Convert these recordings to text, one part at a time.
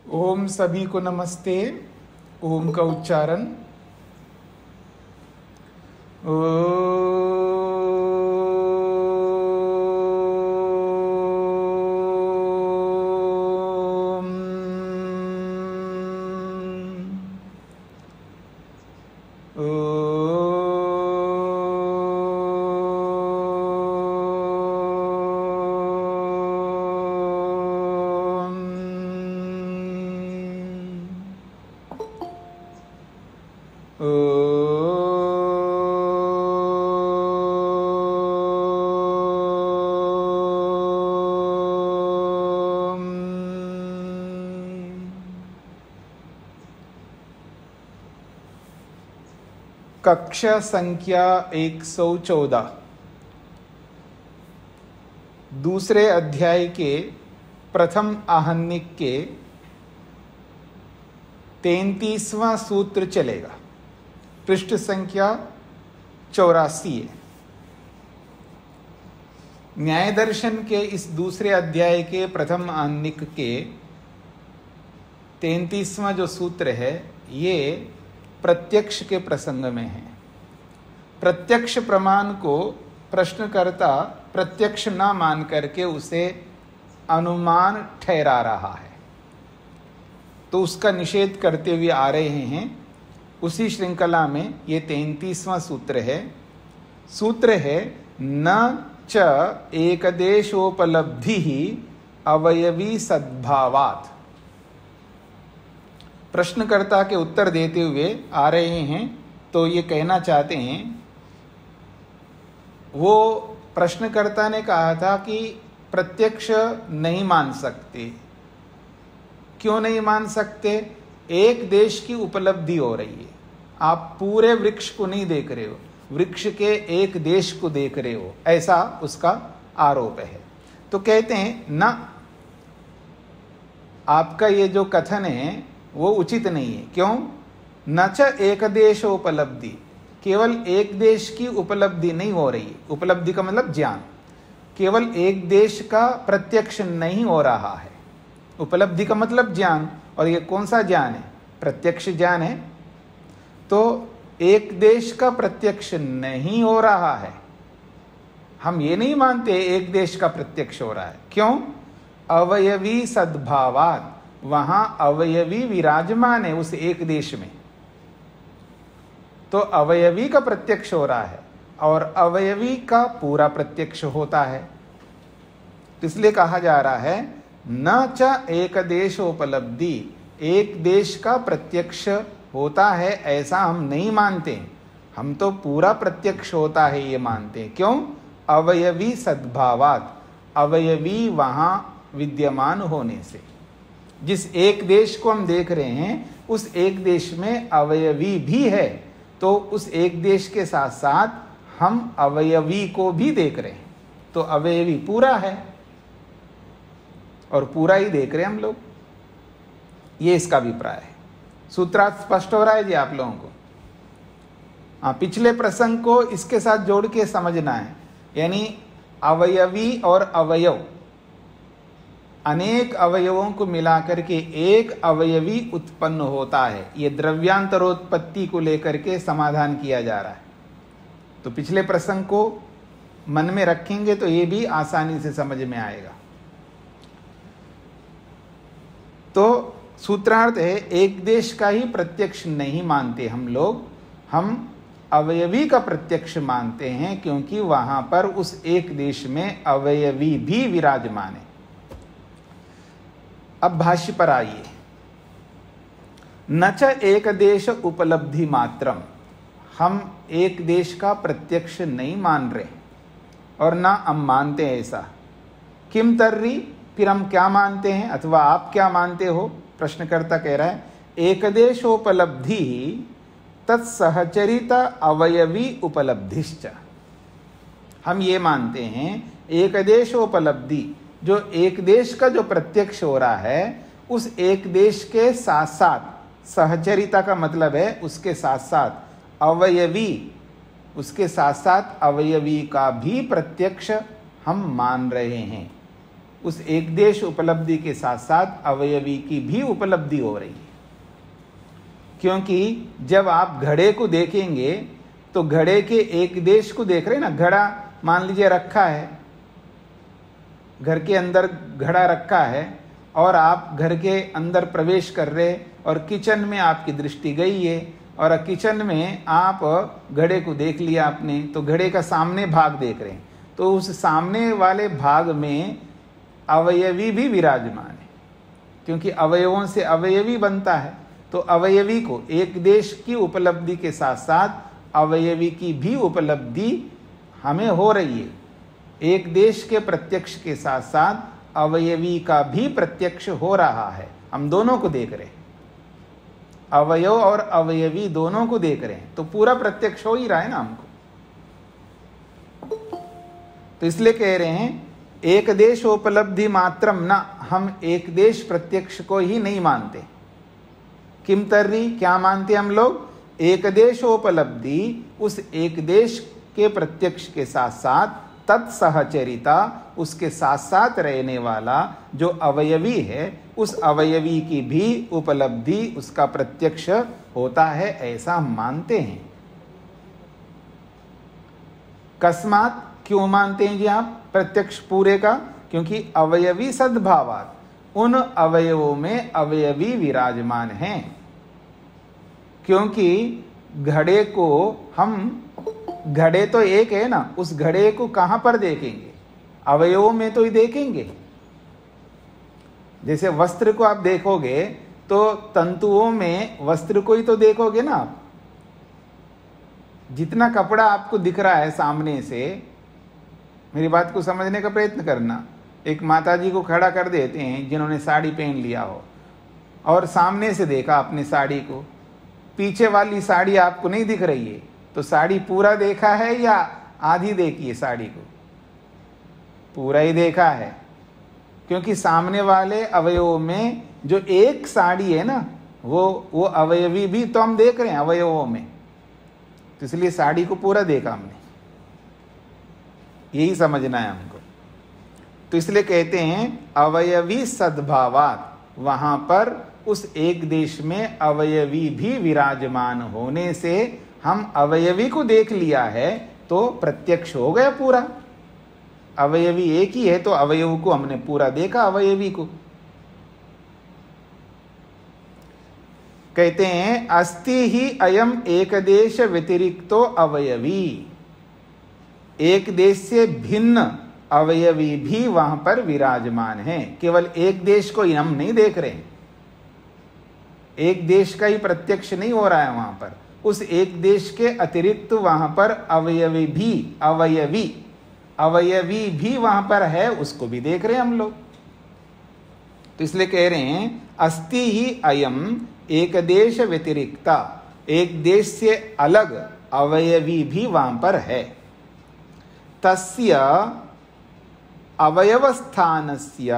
ओम सभी को नमस्ते। ओम का उच्चारण कक्षा संख्या 114 दूसरे अध्याय के प्रथम आहनिक के 33वां सूत्र चलेगा। पृष्ठ संख्या 84 है। न्याय दर्शन के इस दूसरे अध्याय के प्रथम आहनिक के 33वां जो सूत्र है ये प्रत्यक्ष के प्रसंग में है। प्रत्यक्ष प्रमाण को प्रश्नकर्ता प्रत्यक्ष न मान करके उसे अनुमान ठहरा रहा है, तो उसका निषेध करते हुए आ रहे हैं। उसी श्रृंखला में ये 33वां सूत्र है। सूत्र है न च एकदेशोपलब्धि अवयवी सद्भावात्। प्रश्नकर्ता के उत्तर देते हुए आ रहे हैं, तो ये कहना चाहते हैं, वो प्रश्नकर्ता ने कहा था कि प्रत्यक्ष नहीं मान सकते। क्यों नहीं मान सकते? एक देश की उपलब्धि हो रही है, आप पूरे वृक्ष को नहीं देख रहे हो, वृक्ष के एक देश को देख रहे हो, ऐसा उसका आरोप है। तो कहते हैं न, आपका ये जो कथन है वो उचित नहीं है। क्यों? न च एक देशोपलब्धि, केवल एक देश की उपलब्धि नहीं हो रही है। उपलब्धि का मतलब ज्ञान, केवल एक देश का प्रत्यक्ष नहीं हो रहा है। उपलब्धि का मतलब ज्ञान, और ये कौन सा ज्ञान है? प्रत्यक्ष ज्ञान है। तो एक देश का प्रत्यक्ष नहीं हो रहा है, हम ये नहीं मानते एक देश का प्रत्यक्ष हो रहा है। क्यों? अवयवी सद्भावात्, वहां अवयवी विराजमान है उस एक देश में, तो अवयवी का प्रत्यक्ष हो रहा है और अवयवी का पूरा प्रत्यक्ष होता है। इसलिए कहा जा रहा है न च एक देशोपलब्धि, एक देश का प्रत्यक्ष होता है ऐसा हम नहीं मानते, हम तो पूरा प्रत्यक्ष होता है ये मानते हैं। क्यों? अवयवी सद्भावात्, अवयवी वहां विद्यमान होने से। जिस एक देश को हम देख रहे हैं उस एक देश में अवयवी भी है, तो उस एक देश के साथ साथ हम अवयवी को भी देख रहे हैं, तो अवयवी पूरा है और पूरा ही देख रहे हैं हम लोग। ये इसका अभिप्राय है। सूत्रार्थ स्पष्ट हो रहा है जी आप लोगों को? हाँ, पिछले प्रसंग को इसके साथ जोड़ के समझना है। यानी अवयवी और अवयव, अनेक अवयवों को मिलाकर के एक अवयवी उत्पन्न होता है। ये द्रव्यांतरोत्पत्ति को लेकर के समाधान किया जा रहा है। तो पिछले प्रसंग को मन में रखेंगे तो ये भी आसानी से समझ में आएगा। तो सूत्रार्थ है एक देश का ही प्रत्यक्ष नहीं मानते हम लोग, हम अवयवी का प्रत्यक्ष मानते हैं, क्योंकि वहां पर उस एक देश में अवयवी भी विराजमान है। अब भाष्य पर आइए। न च एक देश उपलब्धि मात्रम, हम एक देश का प्रत्यक्ष नहीं मान रहे और ना हम मानते हैं ऐसा। किम तर्री, फिर हम क्या मानते हैं अथवा आप क्या मानते हो? प्रश्नकर्ता कह रहा है एक देशोपलब्धि तत्सहचरित अवयवी उपलब्धिश्च। हम ये मानते हैं एक देशोपलब्धि, जो एक देश का जो प्रत्यक्ष हो रहा है उस एक देश के साथ साथ, सहचरिता का मतलब है उसके साथ साथ अवयवी, उसके साथ साथ अवयवी का भी प्रत्यक्ष हम मान रहे हैं। उस एक देश उपलब्धि के साथ साथ अवयवी की भी उपलब्धि हो रही है। क्योंकि जब आप घड़े को देखेंगे तो घड़े के एक देश को देख रहे हैं ना। घड़ा मान लीजिए रखा है, घर के अंदर घड़ा रखा है और आप घर के अंदर प्रवेश कर रहे और किचन में आपकी दृष्टि गई है और किचन में आप घड़े को देख लिया आपने, तो घड़े का सामने भाग देख रहे हैं, तो उस सामने वाले भाग में अवयवी भी विराजमान है। क्योंकि अवयवों से अवयवी बनता है, तो अवयवी को एक देश की उपलब्धि के साथ साथ अवयवी की भी उपलब्धि हमें हो रही है। एक देश के प्रत्यक्ष के साथ साथ अवयवी का भी प्रत्यक्ष हो रहा है। हम दोनों को देख रहे हैं, अवयव और अवयवी दोनों को देख रहे हैं, तो पूरा प्रत्यक्ष हो ही रहा है ना हमको। तो इसलिए कह रहे हैं एक देश उपलब्धि मात्रम ना, हम एक देश प्रत्यक्ष को ही नहीं मानते। किम तर्री, क्या मानते हम लोग? एक देशोपलब्धि, उस एक देश के प्रत्यक्ष के साथ साथ तत्सहचरिता, उसके साथ साथ रहने वाला जो अवयवी है, उस अवयवी की भी उपलब्धि, उसका प्रत्यक्ष होता है, ऐसा हम मानते हैं। कस्मात, क्यों मानते हैं जी आप प्रत्यक्ष पूरे का? क्योंकि अवयवी सद्भावात, उन अवयवों में अवयवी विराजमान हैं। क्योंकि घड़े को हम, घड़े तो एक है ना, उस घड़े को कहां पर देखेंगे? अवयवों में तो ही देखेंगे। जैसे वस्त्र को आप देखोगे तो तंतुओं में वस्त्र को ही तो देखोगे ना आप। जितना कपड़ा आपको दिख रहा है सामने से, मेरी बात को समझने का प्रयत्न करना। एक माताजी को खड़ा कर देते हैं जिन्होंने साड़ी पहन लिया हो, और सामने से देखा अपनी साड़ी को, पीछे वाली साड़ी आपको नहीं दिख रही है, तो साड़ी पूरा देखा है या आधी देखी है? साड़ी को पूरा ही देखा है। क्योंकि सामने वाले अवयवों में जो एक साड़ी है ना, वो अवयवी भी तो हम देख रहे हैं अवयवों में, तो इसलिए साड़ी को पूरा देखा हमने। यही समझना है हमको। तो इसलिए कहते हैं अवयवी सद्भावात, वहां पर उस एक देश में अवयवी भी विराजमान होने से हम अवयवी को देख लिया है, तो प्रत्यक्ष हो गया पूरा। अवयवी एक ही है तो अवयव को हमने पूरा देखा, अवयवी को। कहते हैं अस्ति ही अयम एक देश व्यतिरिक्तो अवयवी, एक देश से भिन्न अवयवी भी वहां पर विराजमान है। केवल एक देश को हम नहीं देख रहे हैं, एक देश का ही प्रत्यक्ष नहीं हो रहा है वहां पर, उस एक देश के अतिरिक्त वहां पर अवयवी भी वहां पर है, उसको भी देख रहे हैं हम लोग। तो इसलिए कह रहे हैं अस्ति ही अयम एक देश व्यतिरिक्ता, एक देश से अलग अवयवी भी वहां पर है। तस्य अवयवस्थानस्य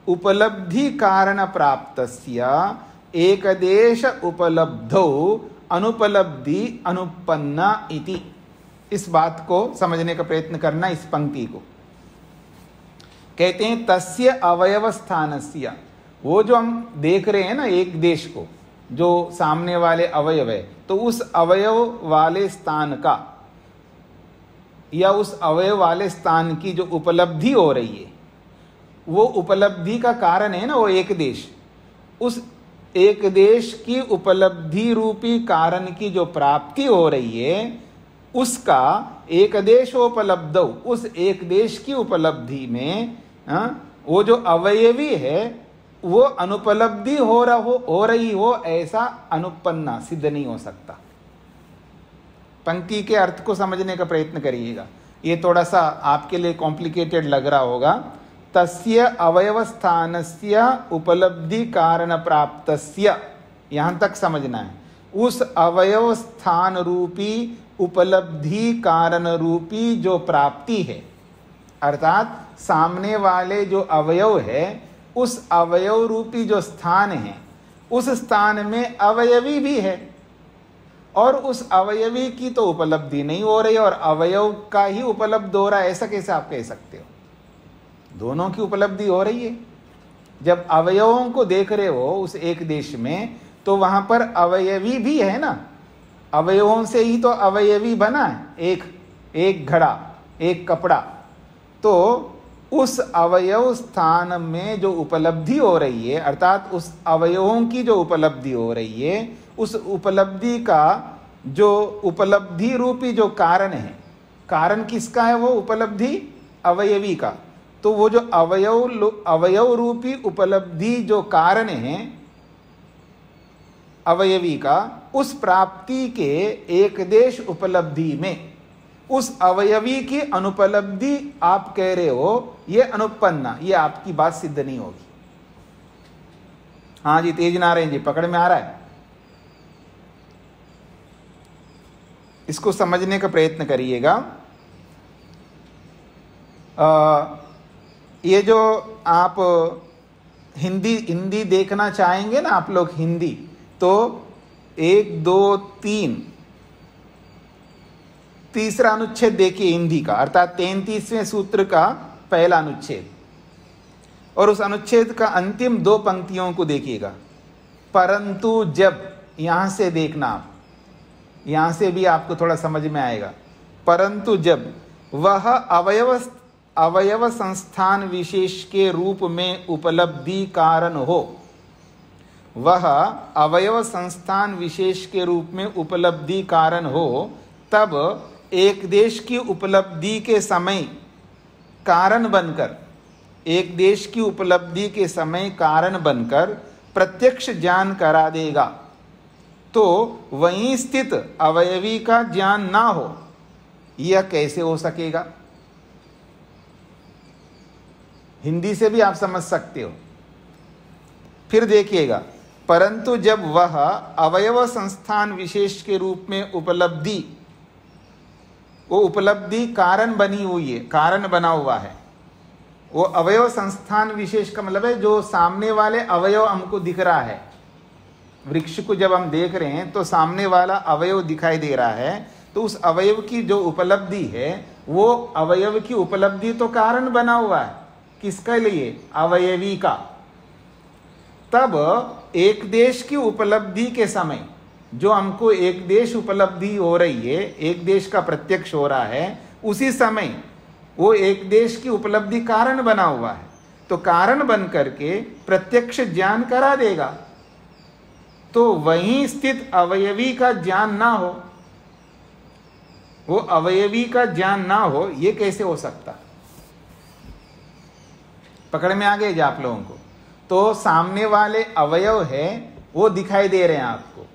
उपलब्धि कारण प्राप्तस्य एक देश उपलब्धौ अनुपलब्धि अनुपन्ना इति। इस बात को समझने का प्रयत्न करना। इस पंक्ति को कहते हैं तस्य अवयवस्थानस्य, वो जो हम देख रहे हैं ना एक देश को, जो सामने वाले अवयव है, तो उस अवयव वाले स्थान का या उस अवयव वाले स्थान की जो उपलब्धि हो रही है, वो उपलब्धि का कारण है ना वो एक देश। उस एक देश की उपलब्धि रूपी कारण की जो प्राप्ति हो रही है, उसका एक देशोपलब्ध, उस एक देश की उपलब्धि में वो जो अवयवी है वो अनुपलब्धि हो रही हो, ऐसा अनुपन्ना सिद्ध नहीं हो सकता। पंक्ति के अर्थ को समझने का प्रयत्न करिएगा, ये थोड़ा सा आपके लिए कॉम्प्लिकेटेड लग रहा होगा। तस्य अवयवस्थानस्य उपलब्धि कारण प्राप्तस्य, यहां तक समझना है। उस अवयव स्थान रूपी उपलब्धि कारण रूपी जो प्राप्ति है, अर्थात सामने वाले जो अवयव है, उस अवयव रूपी जो स्थान है, उस स्थान में अवयवी भी है, और उस अवयवी की तो उपलब्धि नहीं हो रही और अवयव का ही उपलब्ध हो रहा है, ऐसा कैसे आप कह सकते हो? दोनों की उपलब्धि हो रही है। जब अवयवों को देख रहे हो उस एक देश में, तो वहां पर अवयवी भी है ना, अवयवों से ही तो अवयवी बना है, एक घड़ा, एक कपड़ा। तो उस अवयव स्थान में जो उपलब्धि हो रही है, अर्थात उस अवयवों की जो उपलब्धि हो रही है, उस उपलब्धि का जो उपलब्धि रूपी जो कारण है, कारण किसका है? वो उपलब्धि अवयवी का। तो वो जो अवयव रूपी उपलब्धि जो कारण है अवयवी का, उस प्राप्ति के एक देश उपलब्धि में उस अवयवी की अनुपलब्धि आप कह रहे हो, ये अनुपन्ना, ये आपकी बात सिद्ध नहीं होगी। हाँ जी, तेज नारायण जी, पकड़ में आ रहा है? इसको समझने का प्रयत्न करिएगा। ये जो आप हिंदी देखना चाहेंगे ना आप लोग हिंदी, तो 1, 2, 3 तीसरा अनुच्छेद देखिए हिंदी का, अर्थात 33वें सूत्र का पहला अनुच्छेद, और उस अनुच्छेद का अंतिम 2 पंक्तियों को देखिएगा। परंतु जब, यहां से देखना आप, यहां से भी आपको थोड़ा समझ में आएगा। परंतु जब वह अवयव संस्थान विशेष के रूप में उपलब्धि कारण हो, वह अवयव संस्थान विशेष के रूप में उपलब्धि कारण हो, तब एक देश की उपलब्धि के समय कारण बनकर, एक देश की उपलब्धि के समय कारण बनकर प्रत्यक्ष ज्ञान करा देगा। तो वहीं स्थित अवयवी का ज्ञान ना हो, यह कैसे हो सकेगा? हिंदी से भी आप समझ सकते हो। फिर देखिएगा, परंतु जब वह अवयव संस्थान विशेष के रूप में उपलब्धि, वो उपलब्धि कारण बनी हुई है, कारण बना हुआ है। वो अवयव संस्थान विशेष का मतलब है जो सामने वाले अवयव हमको दिख रहा है। वृक्ष को जब हम देख रहे हैं तो सामने वाला अवयव दिखाई दे रहा है, तो उस अवयव की जो उपलब्धि है, वो अवयव की उपलब्धि तो कारण बना हुआ है। किसके लिए? अवयवी का। तब एक देश की उपलब्धि के समय, जो हमको एक देश उपलब्धि हो रही है, एक देश का प्रत्यक्ष हो रहा है, उसी समय वो एक देश की उपलब्धि कारण बना हुआ है। तो कारण बन करके प्रत्यक्ष ज्ञान करा देगा। तो वहीं स्थित अवयवी का ज्ञान ना हो, वो अवयवी का ज्ञान ना हो, ये कैसे हो सकता? पकड़ में आ गए जी आप लोगों को? तो सामने वाले अवयव है वो दिखाई दे रहे हैं आपको,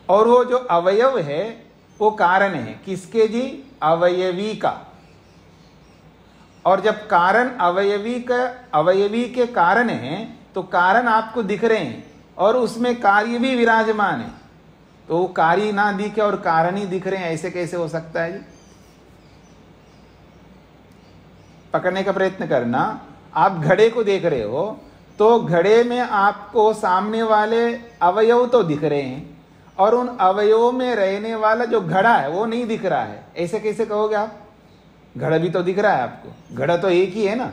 और वो जो अवयव है वो कारण है। किसके जी? अवयवी का। और जब कारण अवयवी के कारण है, तो कारण आपको दिख रहे हैं और उसमें कार्य भी विराजमान है। तो वो कार्य ना दिखे और कारण ही दिख रहे हैं, ऐसे कैसे हो सकता है जी? पकड़ने का प्रयत्न करना। आप घड़े को देख रहे हो, तो घड़े में आपको सामने वाले अवयव तो दिख रहे हैं, और उन अवयवों में रहने वाला जो घड़ा है वो नहीं दिख रहा है। ऐसे कैसे कहोगे आप? घड़ा भी तो दिख रहा है आपको, घड़ा तो एक ही है ना।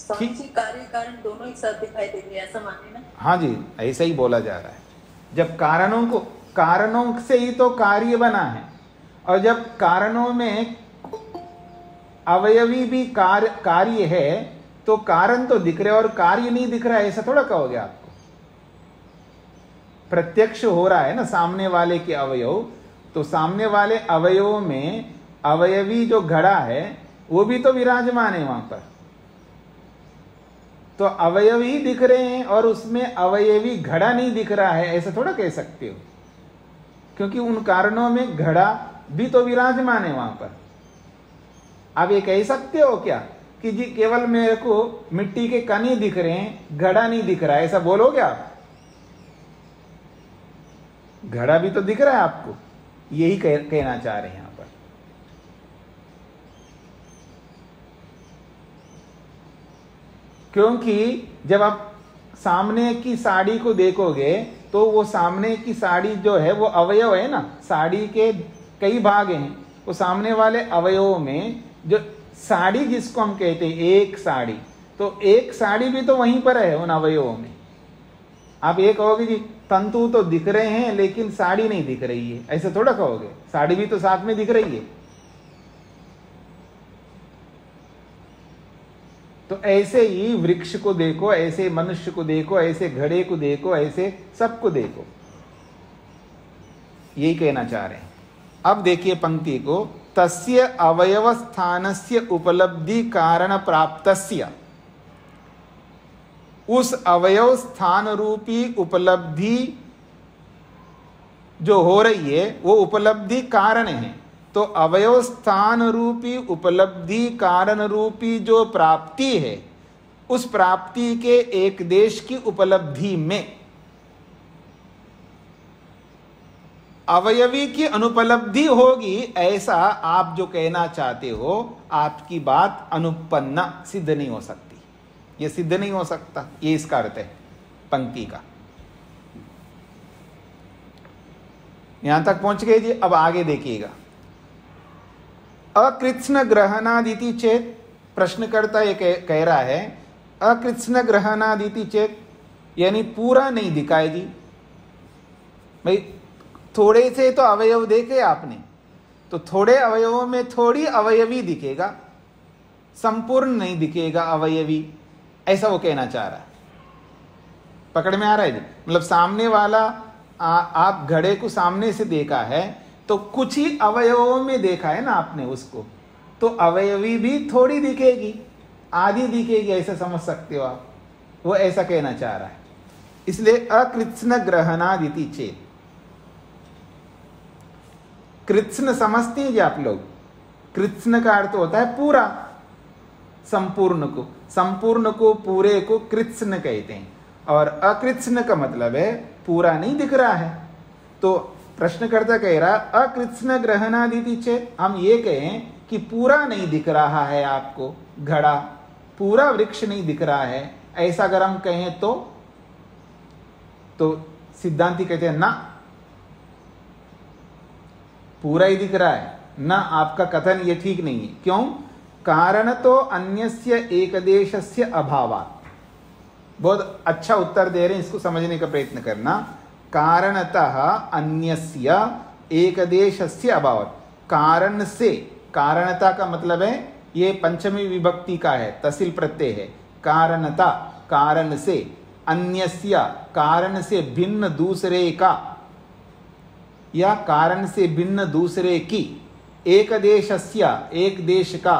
कार्य कारण दोनों एक साथ दिखाई देंगे, ऐसा माने ना? हाँ जी, ऐसा ही बोला जा रहा है। जब कारणों से ही तो कार्य बना है, और जब कारणों में अवयवी भी कार्य है, तो कारण तो दिख रहे और कार्य नहीं दिख रहा है, ऐसा थोड़ा कहोगे आपको? प्रत्यक्ष हो रहा है ना सामने वाले के अवयव, तो सामने वाले अवयवों में अवयवी जो घड़ा है वो भी तो विराजमान है वहां पर। तो अवयवी दिख रहे हैं और उसमें अवयवी घड़ा नहीं दिख रहा है, ऐसा थोड़ा कह सकते हो, क्योंकि उन कारणों में घड़ा भी तो विराजमान है वहां पर। आप ये कह सकते हो क्या कि जी केवल मेरे को मिट्टी के कण ही दिख रहे हैं, घड़ा नहीं दिख रहा है, ऐसा बोलोगे आप? घड़ा भी तो दिख रहा है आपको, यही कहना चाह रहे हैं यहां पर। क्योंकि जब आप सामने की साड़ी को देखोगे तो वो सामने की साड़ी जो है वो अवयव है ना, साड़ी के कई भाग हैं। वो सामने वाले अवयवों में जो साड़ी जिसको हम कहते हैं एक साड़ी, तो एक साड़ी भी तो वहीं पर है उन अवयवों में। आप ये कहोगे जी तंतु तो दिख रहे हैं लेकिन साड़ी नहीं दिख रही है, ऐसे थोड़ा कहोगे, साड़ी भी तो साथ में दिख रही है। तो ऐसे ही वृक्ष को देखो, ऐसे मनुष्य को देखो, ऐसे घड़े को देखो, ऐसे सबको देखो, यही कहना चाह रहे हैं। अब देखिए पंक्ति को, तस्य अवयव स्थानस्य उपलब्धि कारण प्राप्तस्य, उस अवयव स्थान रूपी उपलब्धि जो हो रही है वो उपलब्धि कारण है। तो अवयव स्थान रूपी उपलब्धि कारण रूपी जो प्राप्ति है, उस प्राप्ति के एक देश की उपलब्धि में अवयवी की अनुपलब्धि होगी, ऐसा आप जो कहना चाहते हो, आपकी बात अनुपन्ना सिद्ध नहीं हो सकती, ये सिद्ध नहीं हो सकता, ये इसका अर्थ है पंक्ति का। यहां तक पहुंच गए जी। अब आगे देखिएगा, अकृत्स्न ग्रहणादिति चेत, प्रश्नकर्ता ये कह रहा है अकृत्स्न ग्रहणादिति चेत, यानी पूरा नहीं दिखाए जी। भाई थोड़े से तो अवयव देखे आपने, तो थोड़े अवयवों में थोड़ी अवयवी दिखेगा, संपूर्ण नहीं दिखेगा अवयवी, ऐसा वो कहना चाह रहा है। पकड़ में आ रहा है जी? मतलब सामने वाला आप घड़े को सामने से देखा है तो कुछ ही अवयवों में देखा है ना आपने उसको, तो अवयवी भी थोड़ी दिखेगी, आधी दिखेगी, ऐसा समझ सकते हो आप। वो ऐसा कहना चाह रहा है, इसलिए अकृत्स्न ग्रहणादिति चेत। कृत्स्न समझते हैं जी आप लोग? कृत्स्न का अर्थ होता है पूरा, संपूर्ण को, संपूर्ण को, पूरे को कृत्स्न कहते हैं। और अकृत्स्न का मतलब है पूरा नहीं दिख रहा है। तो प्रश्नकर्ता कह रहा अकृत्स्न ग्रहणादिति चेत, हम ये कहें कि पूरा नहीं दिख रहा है आपको घड़ा, पूरा वृक्ष नहीं दिख रहा है, ऐसा अगर हम कहें तो सिद्धांती कहते हैं ना, पूरा ही दिख रहा है ना, आपका कथन ये ठीक नहीं है। क्यों? कारण तो अन्यस्य एकदेशस्य अभावात्। बहुत अच्छा उत्तर दे रहे हैं, इसको समझने का प्रयत्न करना। कारणतः अन्यस्य एकदेशस्य अभावात्, कारण से, कारणता का मतलब है ये पंचमी विभक्ति का है, तहसील प्रत्यय है। कारणता, कारण से, अन्यस्य, कारण से भिन्न दूसरे का, या कारण से भिन्न दूसरे की, एक देशस्य, एक देश का,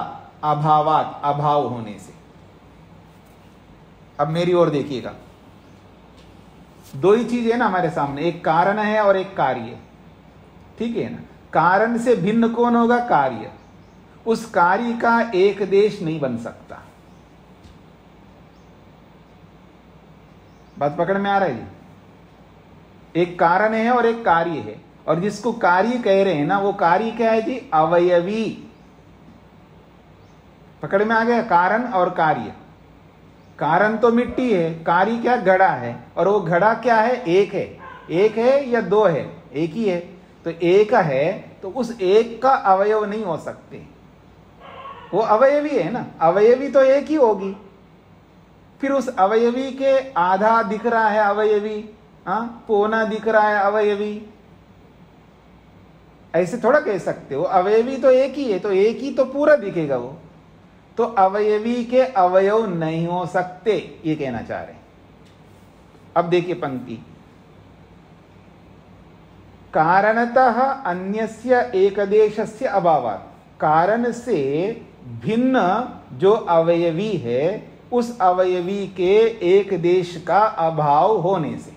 अभावात, अभाव होने से। अब मेरी ओर देखिएगा, दो ही चीज है ना हमारे सामने, एक कारण है और एक कार्य, ठीक है ना। कारण से भिन्न कौन होगा? कार्य। उस कार्य का एक देश नहीं बन सकता। बात पकड़ में आ रहा है जी? एक कारण है और एक कार्य है, और जिसको कार्य कह रहे हैं ना, वो कार्य क्या है जी? अवयवी। पकड़ में आ गया? कारण और कार्य। कारण तो मिट्टी है, कार्य क्या? घड़ा है। और वो घड़ा क्या है? एक है। एक है या दो है? एक ही है। तो एक है, तो उस एक का अवयव नहीं हो सकते, वो अवयवी है ना। अवयवी तो एक ही होगी, फिर उस अवयवी के आधा दिख रहा है अवयवी, पौना दिख रहा है अवयवी, ऐसे थोड़ा कह सकते हो। अवयवी तो एक ही है, तो एक ही तो पूरा दिखेगा वो, तो अवयवी के अवयव नहीं हो सकते, ये कहना चाह रहे हैं। अब देखिए पंक्ति, कारणतः अन्यस्य एकदेशस्य अभावात्, कारण से भिन्न जो अवयवी है, उस अवयवी के एक देश का अभाव होने से।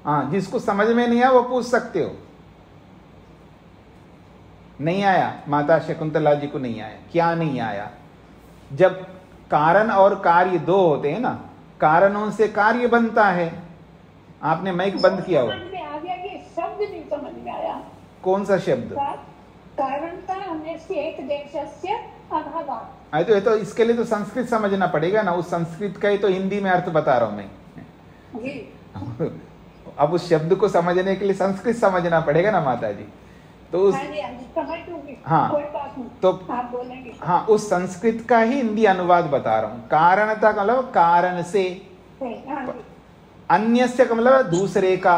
हाँ, जिसको समझ में नहीं आया वो पूछ सकते हो। नहीं आया? माता शकुंतला जी को नहीं आया। क्या नहीं आया? जब कारण और कार्य दो होते हैं ना, कारणों से कार्य बनता है। आपने माइक बंद किया हो? समझ में आ गया, ये शब्द नहीं समझ में आया। कौन सा शब्द? कारणता अन्यस्य एकदेशस्य अभावात्। तो ये तो इसके लिए तो संस्कृत समझना पड़ेगा ना, उस संस्कृत का ही तो हिंदी में अर्थ बता रहा हूं मैं जी। अब उस शब्द को समझने के लिए संस्कृत समझना पड़ेगा ना माता जी। तो उस समझ लूंगी, हाँ कोई बात नहीं, तो आप बोलेंगे। हाँ, उस संस्कृत का ही हिंदी अनुवाद बता रहा हूँ। कारणता का मतलब कारण से, हाँ जी, अन्यस्य का मतलब दूसरे का,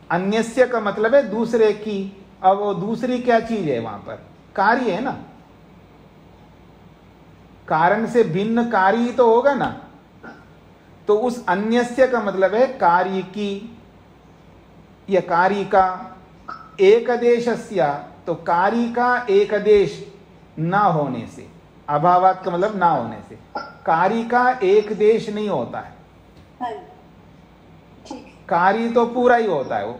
अन्यस्य का मतलब है दूसरे की। अब वो दूसरी क्या चीज है वहां पर? कार्य है ना, कारण से भिन्न कार्य तो होगा ना। तो उस अन्यस्य का मतलब है कार्य की या कार्य का। एकदेशस्य, तो कार्य का एकदेश ना होने से, अभावात का मतलब ना होने से, कार्य का एक देश नहीं होता है। हाँ जी, ठीक है। कार्य तो पूरा ही होता है,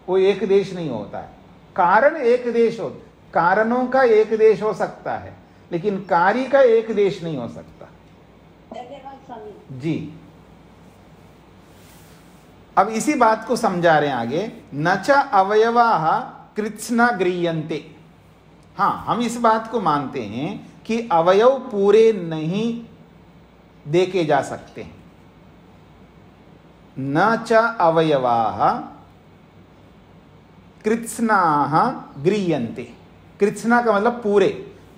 वो एक देश नहीं होता है। कारण एक देश हो, कारणों का एक देश हो सकता है, लेकिन कार्य का एक देश नहीं हो सकता। धन्यवाद स्वामी जी, अब इसी बात को समझा रहे हैं आगे। न च अवयवाः कृत्स्ना गृह्यन्ते। हाँ, हम इस बात को मानते हैं कि अवयव पूरे नहीं देखे जा सकते। न च अवयवाः कृत्स्नाः गृह्यन्ते। कृत्स्ना का मतलब पूरे,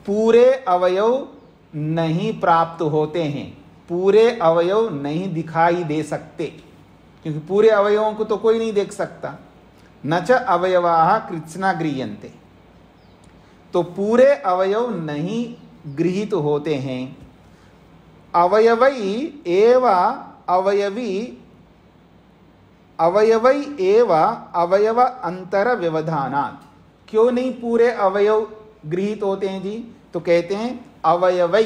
पूरे अवयव नहीं प्राप्त होते हैं, पूरे अवयव नहीं दिखाई दे सकते, क्योंकि पूरे अवयवों को तो कोई नहीं देख सकता। न च अवयवाः कृत्स्ना गृह्यन्ते, तो पूरे अवयव नहीं गृहीत होते हैं। अवयवै एव अवयवी, अवयवै एव अवयव अंतर व्यवधानात्। क्यों नहीं पूरे अवयव गृहीत होते हैं जी? तो कहते हैं अवयवै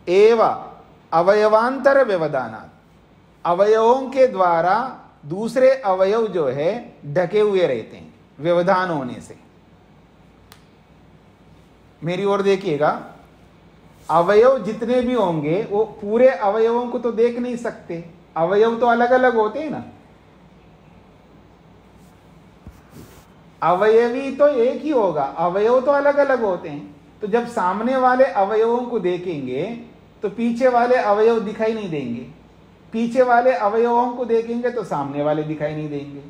एव अवयवांतर व्यवधानात्, अवयवों के द्वारा दूसरे अवयव जो है ढके हुए रहते हैं व्यवधान होने से। मेरी ओर देखिएगा, अवयव जितने भी होंगे वो पूरे अवयवों को तो देख नहीं सकते, अवयव तो अलग अलग होते हैं ना। अवयवी तो एक ही होगा, अवयव तो अलग अलग होते हैं। तो जब सामने वाले अवयवों को देखेंगे तो पीछे वाले अवयव दिखाई नहीं देंगे, पीछे वाले अवयवों को देखेंगे तो सामने वाले दिखाई नहीं देंगे,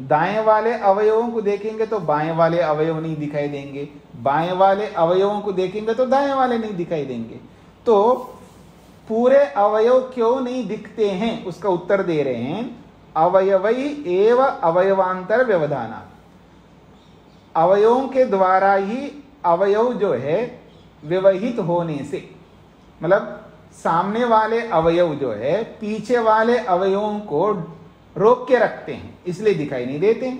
दाएं वाले अवयवों को देखेंगे तो बाएं वाले अवयव नहीं दिखाई देंगे, बाएं वाले अवयवों को देखेंगे तो दाएं वाले नहीं दिखाई देंगे। तो पूरे अवयव क्यों नहीं दिखते हैं, उसका उत्तर दे रहे हैं अवयवै एव अवयवांतर व्यवधाना। अवयवों के द्वारा ही अवयव जो है व्यवहित होने से, मतलब सामने वाले अवयव जो है पीछे वाले अवयवों को रोक के रखते हैं, इसलिए दिखाई नहीं देते।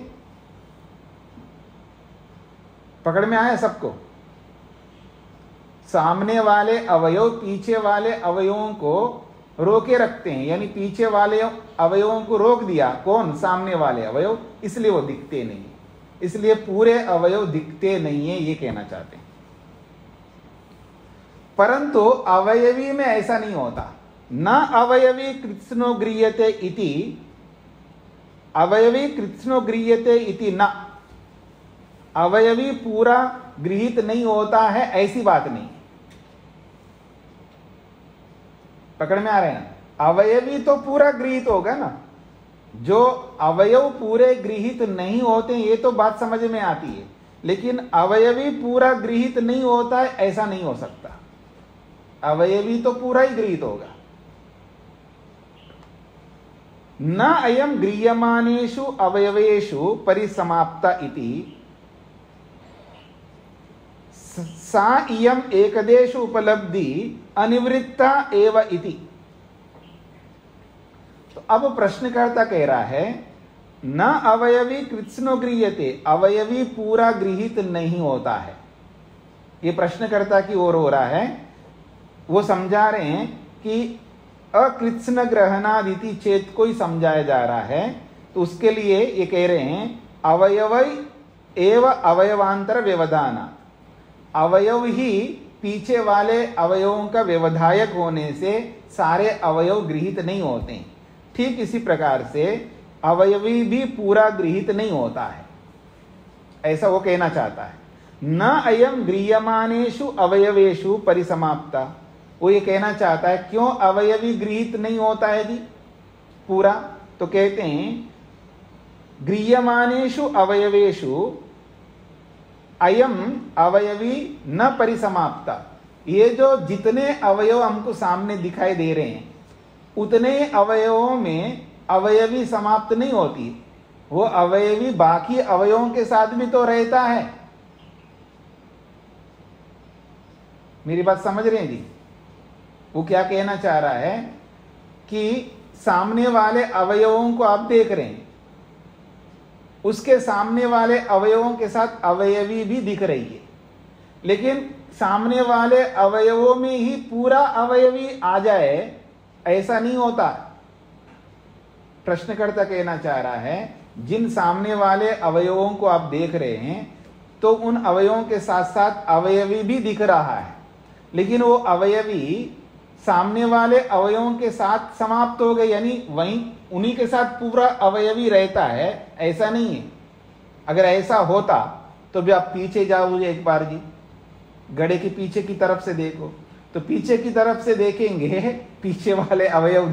पकड़ में आया सबको? सामने वाले अवयव पीछे वाले अवयवों को रोके रखते हैं, यानी पीछे वाले अवयवों को रोक दिया, कौन? सामने वाले अवयव, इसलिए वो दिखते नहीं, इसलिए पूरे अवयव दिखते नहीं है, ये कहना चाहते हैं। परंतु अवयवी में ऐसा नहीं होता। न अवयवी कृत्स्नो गृह्यते इति, अवयवी कृत्स्नो गृह्यते इति न, अवयवी पूरा गृहीत नहीं होता है ऐसी बात नहीं। पकड़ में आ रहे हैं? अवयवी तो पूरा गृहीत होगा ना, जो अवयव पूरे गृहीत नहीं होते ये तो बात समझ में आती है, लेकिन अवयवी पूरा गृहीत नहीं होता है ऐसा नहीं हो सकता। अवयवी तो पूरा ही गृहीत होगा। न अयम गृह्यमानेषु अवयवेषु परिसमाप्ता इति सा इयम एकदेश उपलब्धि अनिवृत्ता एव इति। तो अब प्रश्नकर्ता कह रहा है न अवयवी कृत्स्नो गृह्यते, अवयवी पूरा गृहीत नहीं होता है। ये प्रश्नकर्ता की ओर हो रहा है, वो समझा रहे हैं कि अकृत्स्न ग्रहणादिति चेत को ही समझाया जा रहा है। तो उसके लिए ये कह रहे हैं अवयवै एव अवयवांतर व्यवधाना, अवयव ही पीछे वाले अवयवों का व्यवधायक होने से सारे अवयव गृहीत नहीं होते हैं। ठीक इसी प्रकार से अवयवी भी पूरा गृहीत नहीं होता है, ऐसा वो कहना चाहता है। न अयम गृह्यमानेषु अवयवेषु परिसमाप्ता, वो ये कहना चाहता है क्यों अवयवी गृहीत नहीं होता है जी पूरा? तो कहते हैं गृह्यमानेषु अवयवेषु अयम अवयवी न परिसमाप्ता। ये जो जितने अवयव हमको सामने दिखाई दे रहे हैं उतने अवयवों में अवयवी समाप्त नहीं होती, वो अवयवी बाकी अवयवों के साथ भी तो रहता है। मेरी बात समझ रहे हैं जी? वो क्या कहना चाह रहा है कि सामने वाले अवयवों को आप देख रहे हैं, उसके सामने वाले अवयवों के साथ अवयवी भी दिख रही है, लेकिन सामने वाले अवयवों में ही पूरा अवयवी आ जाए ऐसा नहीं होता। प्रश्नकर्ता कहना चाह रहा है जिन सामने वाले अवयवों को आप देख रहे हैं तो उन अवयवों के साथ साथ अवयवी भी दिख रहा है, लेकिन वो अवयवी सामने वाले अवयवों के साथ समाप्त हो गए, यानी वहीं उन्हीं के साथ पूरा अवयवी रहता है, ऐसा नहीं है। अगर ऐसा होता तो भी आप पीछे जाओ एक बार जी, घड़े के पीछे की तरफ से देखो, तो पीछे की तरफ से देखेंगे पीछे वाले अवयव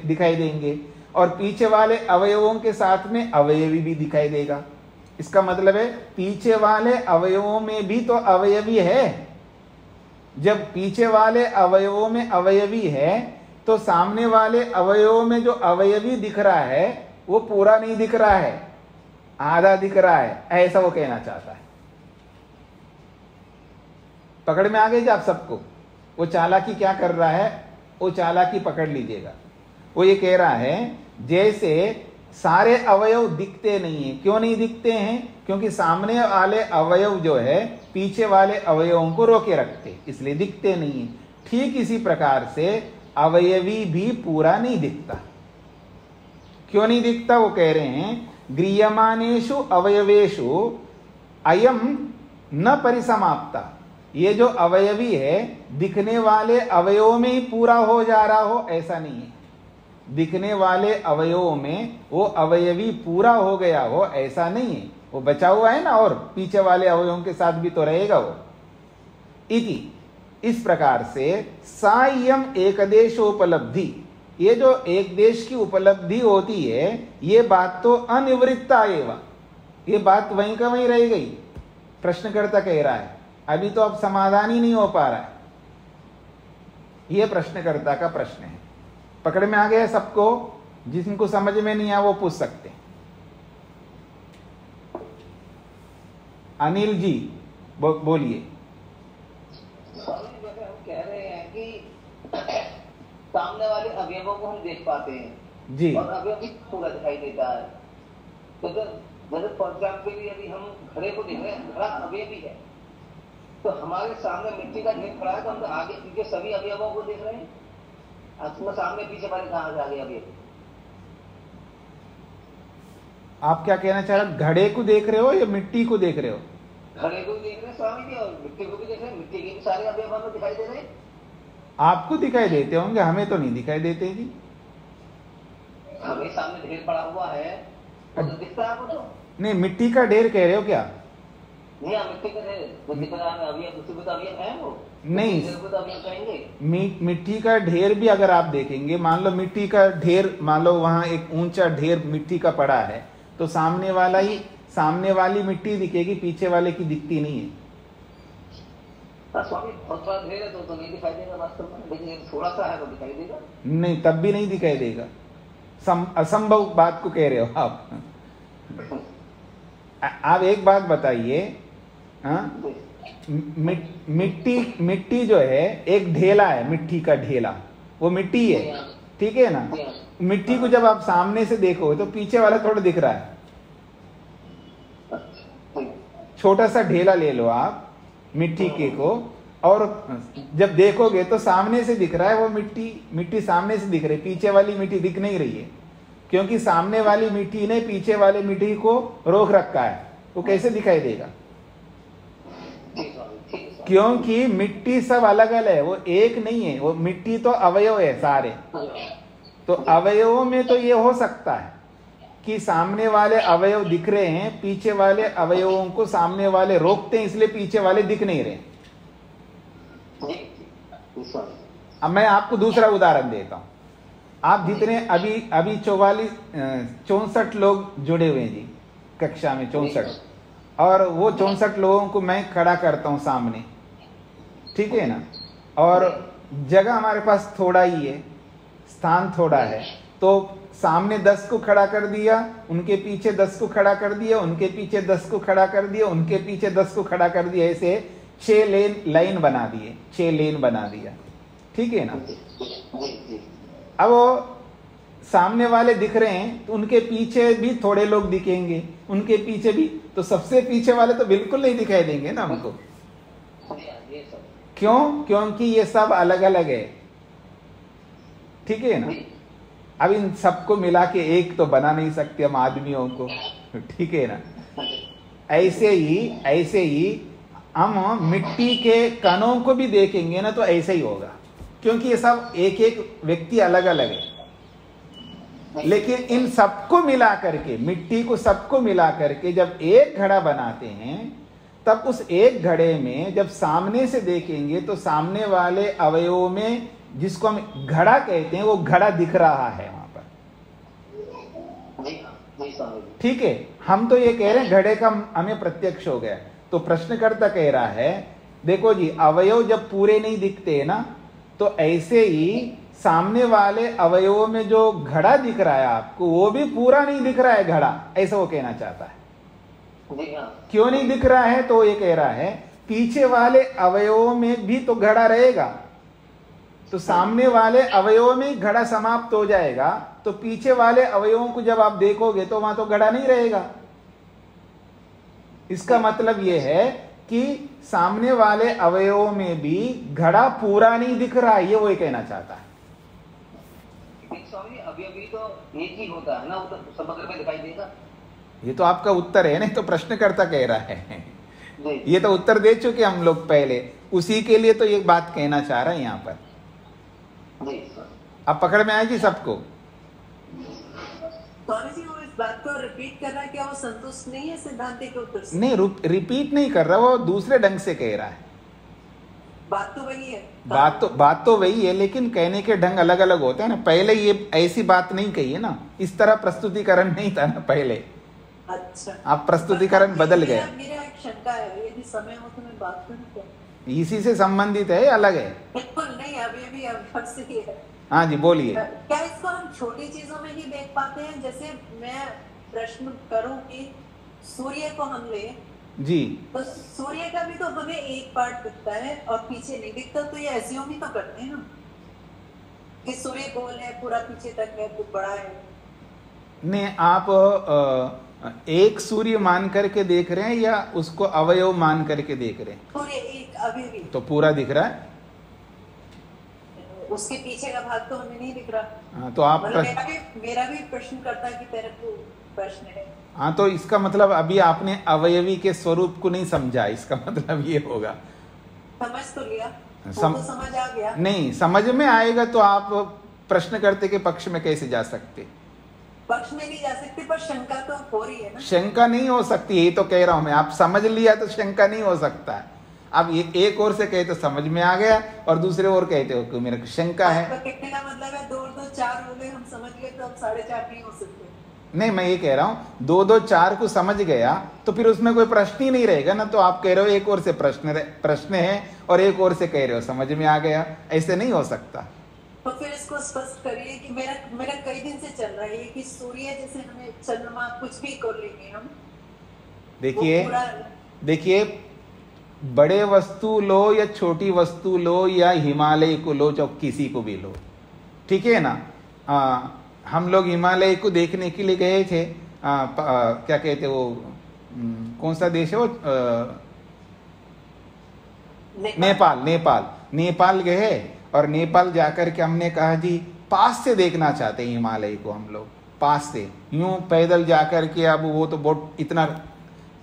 दिखाई देंगे और पीछे वाले अवयवों के साथ में अवयवी भी दिखाई देगा। इसका मतलब है पीछे वाले अवयवों में भी तो अवयवी है। जब पीछे वाले अवयवों में अवयवी है तो सामने वाले अवयवों में जो अवयवी दिख रहा है वो पूरा नहीं दिख रहा है, आधा दिख रहा है, ऐसा वो कहना चाहता है। पकड़ में आ गई आप सबको? वो चालाकी क्या कर रहा है, वो चालाकी पकड़ लीजिएगा। वो ये कह रहा है जैसे सारे अवयव दिखते नहीं है। क्यों नहीं दिखते हैं? क्योंकि सामने वाले अवयव जो है पीछे वाले अवयवों को रोके रखते, इसलिए दिखते नहीं है। ठीक इसी प्रकार से अवयवी भी पूरा नहीं दिखता। क्यों नहीं दिखता? वो कह रहे हैं गृह्यमानेषु अवयवेषु अयम न परिसमाप्ता। ये जो अवयवी है दिखने वाले अवयवों में ही पूरा हो जा रहा हो ऐसा नहीं है। दिखने वाले अवयवों में वो अवयवी पूरा हो गया हो ऐसा नहीं है, वो बचा हुआ है ना, और पीछे वाले अवयवों के साथ भी तो रहेगा वो। इति, इस प्रकार से सायम एकदेशोपलब्धि, ये जो एक देश की उपलब्धि होती है ये बात तो अनिवृत्ता एवं, ये बात वहीं का वहीं रह गई। प्रश्नकर्ता कह रहा है अभी तो अब समाधान ही नहीं हो पा रहा है। यह प्रश्नकर्ता का प्रश्न है। पकड़ में आ गया सबको? जिनको समझ में नहीं आया वो पूछ सकते हैं। अनिल जी बोलिए। स्वामी जैसे हम कह रहे हैं कि सामने वाले अवयवों को हम देख पाते हैं जी, और अवयव भी पूरा दिखाई देता है। तो जैसे फॉर एग्जाम्पल यदि हम घड़े को देख रहे हैं, घड़ा अवयव भी है, तो हमारे सामने मिट्टी का ढेर खड़ा है तो हम तो आगे पीछे सभी अवयवों को देख रहे हैं। उसमें सामने पीछे वाले कहाँ से आगे अवयव? आप क्या कहना चाह रहे हो? घड़े को देख रहे हो या मिट्टी को देख रहे हो? घड़े को देख रहे हैं स्वामी जी और मिट्टी को भी देख रहे हैं। मिट्टी के भी सारे अवयव हमें दिखाई दे रहे हैं। आपको दिखाई देते होंगे, हमें तो नहीं दिखाई देते जी। हमें सामने ढेर पड़ा हुआ है तो दिखता है आपको? तो नहीं, मिट्टी का ढेर कह रहे हो क्या? नहीं, मिट्टी का ढेर जो दिख रहा है अवयव, उसी को तो अवयव है वो नहीं, को तो अवयव कहेंगे। मिट्टी का ढेर भी अगर आप देखेंगे, मान लो मिट्टी का ढेर, मान लो वहां एक ऊंचा ढेर मिट्टी का पड़ा है तो सामने वाली मिट्टी दिखेगी, पीछे वाले की दिखती नहीं है। स्वामी बहुत बड़ा ढेर है तो नहीं दिखाई देगा वास्तव में, लेकिन थोड़ा सा है तो दिखाई देगा। नहीं, तब भी नहीं दिखाई देगा। असंभव बात को कह रहे हो आप। आप एक बात बताइए, हाँ, मिट्टी जो है एक ढेला है, मिट्टी का ढेला, वो मिट्टी है, ठीक है ना? मिट्टी को जब आप सामने से देखो तो पीछे वाला थोड़ा दिख रहा है। छोटा सा ढेला ले लो आप मिट्टी के को, और जब देखोगे तो सामने से दिख रहा है वो मिट्टी सामने से दिख रही है, पीछे वाली मिट्टी दिख नहीं रही है, क्योंकि सामने वाली मिट्टी ने पीछे वाले मिट्टी को रोक रखा है। वो कैसे दिखाई देगा? क्योंकि मिट्टी सब अलग अलग है, वो एक नहीं है। वो मिट्टी तो अवयव है सारे, तो अवयवों में तो ये हो सकता है कि सामने वाले अवयव दिख रहे हैं, पीछे वाले अवयवों को सामने वाले रोकते हैं, इसलिए पीछे वाले दिख नहीं रहे। अब मैं आपको दूसरा उदाहरण देता हूं। आप जितने अभी 64 लोग जुड़े हुए हैं जी, कक्षा में 64, और वो 64 लोगों को मैं खड़ा करता हूँ सामने, ठीक है ना, और जगह हमारे पास थोड़ा ही है, स्थान थोड़ा है, तो सामने 10 को खड़ा कर दिया, उनके पीछे 10 को खड़ा कर दिया, उनके पीछे 10 को खड़ा कर दिया, उनके पीछे 10 को खड़ा कर दिया, ऐसे 6 लाइन बना दिए, 6 लेन बना दिया, ठीक है ना। अब वो सामने वाले दिख रहे हैं तो उनके पीछे भी थोड़े लोग दिखेंगे, उनके पीछे भी, तो सबसे पीछे वाले तो बिल्कुल नहीं दिखाई देंगे ना हमको। क्यों? क्योंकि ये सब अलग अलग है, ठीक है ना। अब इन सबको मिला के एक तो बना नहीं सकते हम आदमियों को, ठीक है ना। ऐसे ही हम मिट्टी के कणों को भी देखेंगे ना तो ऐसे ही होगा, क्योंकि ये सब एक एक व्यक्ति अलग अलग है। लेकिन इन सबको मिला करके, मिट्टी को सबको मिला करके जब एक घड़ा बनाते हैं, तब उस एक घड़े में जब सामने से देखेंगे तो सामने वाले अवयवों में, जिसको हम घड़ा कहते हैं, वो घड़ा दिख रहा है वहां पर, ठीक है। हम तो ये कह रहे हैं घड़े का हमें प्रत्यक्ष हो गया, तो प्रश्नकर्ता कह रहा है देखो जी, अवयव जब पूरे नहीं दिखते ना, तो ऐसे ही सामने वाले अवयवों में जो घड़ा दिख रहा है आपको, वो भी पूरा नहीं दिख रहा है घड़ा, ऐसा वो कहना चाहता है। क्यों नहीं दिख रहा है? तो ये कह रहा है पीछे वाले अवयवों में भी तो घड़ा रहेगा, तो सामने वाले अवयवों में घड़ा समाप्त हो जाएगा, तो पीछे वाले अवयवों को जब आप देखोगे तो वहां तो घड़ा नहीं रहेगा। इसका मतलब यह है कि सामने वाले अवयवों में भी घड़ा पूरा नहीं दिख रहा है, ये वो कहना चाहता है। अभी तो एक ही होता है ना, वो तो समग्र में दिखाई देगा। ये तो आपका उत्तर है, नहीं तो प्रश्नकर्ता कह रहा है, ये तो उत्तर दे चुके हम लोग पहले, उसी के लिए तो ये बात कहना चाह रहा है यहाँ पर। अब पकड़ में आएगी सबको? स्वामी जी वो इस बात को रिपीट कर रहा है, क्या वो संतुष्ट नहीं है सिद्धांति के उत्तर से? नहीं, रिपीट नहीं कर रहा, वो दूसरे ढंग से कह रहा है। बात तो वही है, बात तो वही है, लेकिन कहने के ढंग अलग अलग होते हैं ना। पहले ये ऐसी बात नहीं कही है ना, इस तरह प्रस्तुतिकरण नहीं था ना पहले। अच्छा, आप प्रस्तुतिकरण बदल गए। मेरा एक शंका है, यदि समय हो तो मैं बात करूं क्या? इसी से संबंधित है, अलग है? बिल्कुल नहीं, अभी अब से ही है। हाँ जी बोलिए। क्या इसको हम छोटी चीजों में ही देख पाते हैं? जैसे मैं प्रश्न करूं कि सूर्य को हम ले जी, तो सूर्य का भी तो हमें एक पार्ट दिखता है और पीछे नहीं दिखता, तो ये एज्यूम ही तो करते हैं ना कि सूर्य गोल है, पूरा पीछे तक है, तो बड़ा है। नहीं, आप एक सूर्य मान करके देख रहे हैं या उसको अवयव मान करके देख रहे हैं? सूर्य एक अभी भी तो पूरा दिख रहा है, उसके पीछे का भाग तो हमें नहीं दिख रहा। हाँ, तो आप मेरा भी प्रश्न करता है कि तेरे को प्रश्न है। हाँ, तो इसका मतलब अभी आपने अवयवी के स्वरूप को नहीं समझा, इसका मतलब ये होगा। समझ तो लिया, तो समझ आ गया। नहीं, समझ में आएगा तो आप प्रश्नकर्ता के पक्ष में कैसे जा सकते? पक्ष में नहीं जा सकते, पर शंका तो हो रही है ना। शंका नहीं हो सकती, यही तो कह रहा हूं मैं। आप समझ लिया तो शंका नहीं हो सकता है। आप ये एक ओर से कहे तो समझ में आ गया, और दूसरे ओर कहते हो कि मेरे को शंका है। कहने का मतलब है 2 और 2 4 हो गए, हम समझ गए, तो अब 4.5 नहीं हो सकते। नहीं, मैं ये कह रहा हूं 2 2 4 को समझ गया तो फिर उसमें कोई प्रश्न ही नहीं रहेगा ना। तो आप कह रहे हो एक ओर से प्रश्न है और एक ओर से कह रहे हो समझ में आ गया, ऐसे नहीं हो सकता। तो फिर इसको स्पष्ट करिए कि मेरा कई दिन से चल रहा है कि सूर्य जैसे हमें चंद्रमा कुछ भी कर लेंगे हम। देखिए, बड़े वस्तु लो या छोटी वस्तु लो या हिमालय को लो, जो किसी को भी लो, ठीक है ना। हम लोग हिमालय को देखने के लिए गए थे। क्या कहते वो, कौन सा देश है वो, नेपाल गए, और नेपाल जाकर के हमने कहा जी पास से देखना चाहते हैं हिमालय को, हम लोग पास से, यूं पैदल जाकर के। अब वो तो बहुत इतना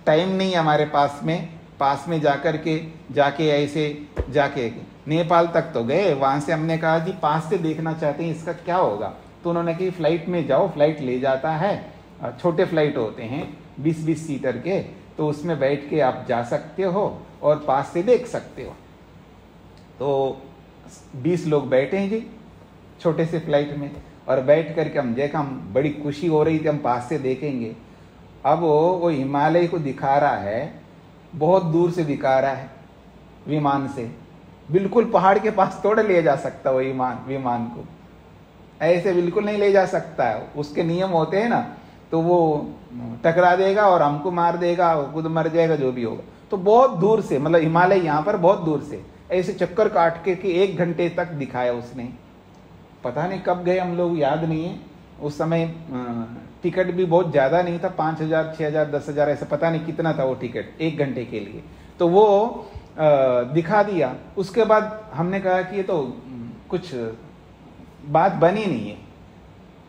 टाइम नहीं है हमारे पास में जाके ऐसे जाके नेपाल तक तो गए। वहां से हमने कहा जी पास से देखना चाहते हैं, इसका क्या होगा? तो उन्होंने कहा फ्लाइट में जाओ, फ्लाइट ले जाता है, छोटे फ्लाइट होते हैं 20-20 सीटर के, तो उसमें बैठ के आप जा सकते हो और पास से देख सकते हो। तो 20 लोग बैठे हैं जी छोटे से फ्लाइट में, और बैठ करके हम देखा, हम बड़ी खुशी हो रही थी, हम पास से देखेंगे। अब वो हिमालय को दिखा रहा है, बहुत दूर से दिखा रहा है विमान से, बिल्कुल पहाड़ के पास थोड़ा ले जा सकता वो विमान को, ऐसे बिल्कुल नहीं ले जा सकता है। उसके नियम होते हैं ना, तो वो टकरा देगा और हमको मार देगा, खुद मर जाएगा, जो भी होगा। तो बहुत दूर से, मतलब हिमालय यहाँ पर बहुत दूर से ऐसे चक्कर काट के कि 1 घंटे तक दिखाया उसने। पता नहीं कब गए हम लोग, याद नहीं है। उस समय टिकट भी बहुत ज़्यादा नहीं था, 5,000, 6,000, 10,000 ऐसा पता नहीं कितना था वो टिकट 1 घंटे के लिए। तो वो दिखा दिया। उसके बाद हमने कहा कि ये तो कुछ बात बनी नहीं है।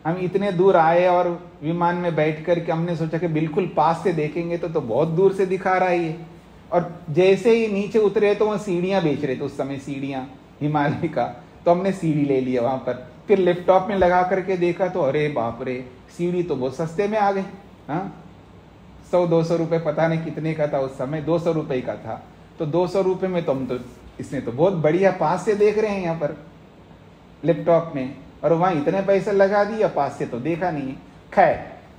हम इतने दूर आए और विमान में बैठ कर के हमने सोचा कि बिल्कुल पास से देखेंगे तो बहुत दूर से दिखा रहा है ये। और जैसे ही नीचे उतरे तो वहाँ सीढ़ियाँ बेच रहे थे उस समय, सीढ़ियाँ हिमालय का। तो हमने सीढ़ी ले लिया वहाँ पर, फिर लैपटॉप में लगा करके देखा तो अरे बाप रे, सीढ़ी तो बहुत सस्ते में आ गई। हाँ, 100-200 रुपये, पता नहीं कितने का था उस समय, 200 रुपये का था। तो 200 रुपये में तो हम तो इसने तो बहुत बढ़िया पास से देख रहे हैं यहाँ पर लैपटॉप में, और वहाँ इतने पैसे लगा दिया, पास से तो देखा नहीं है। खैर,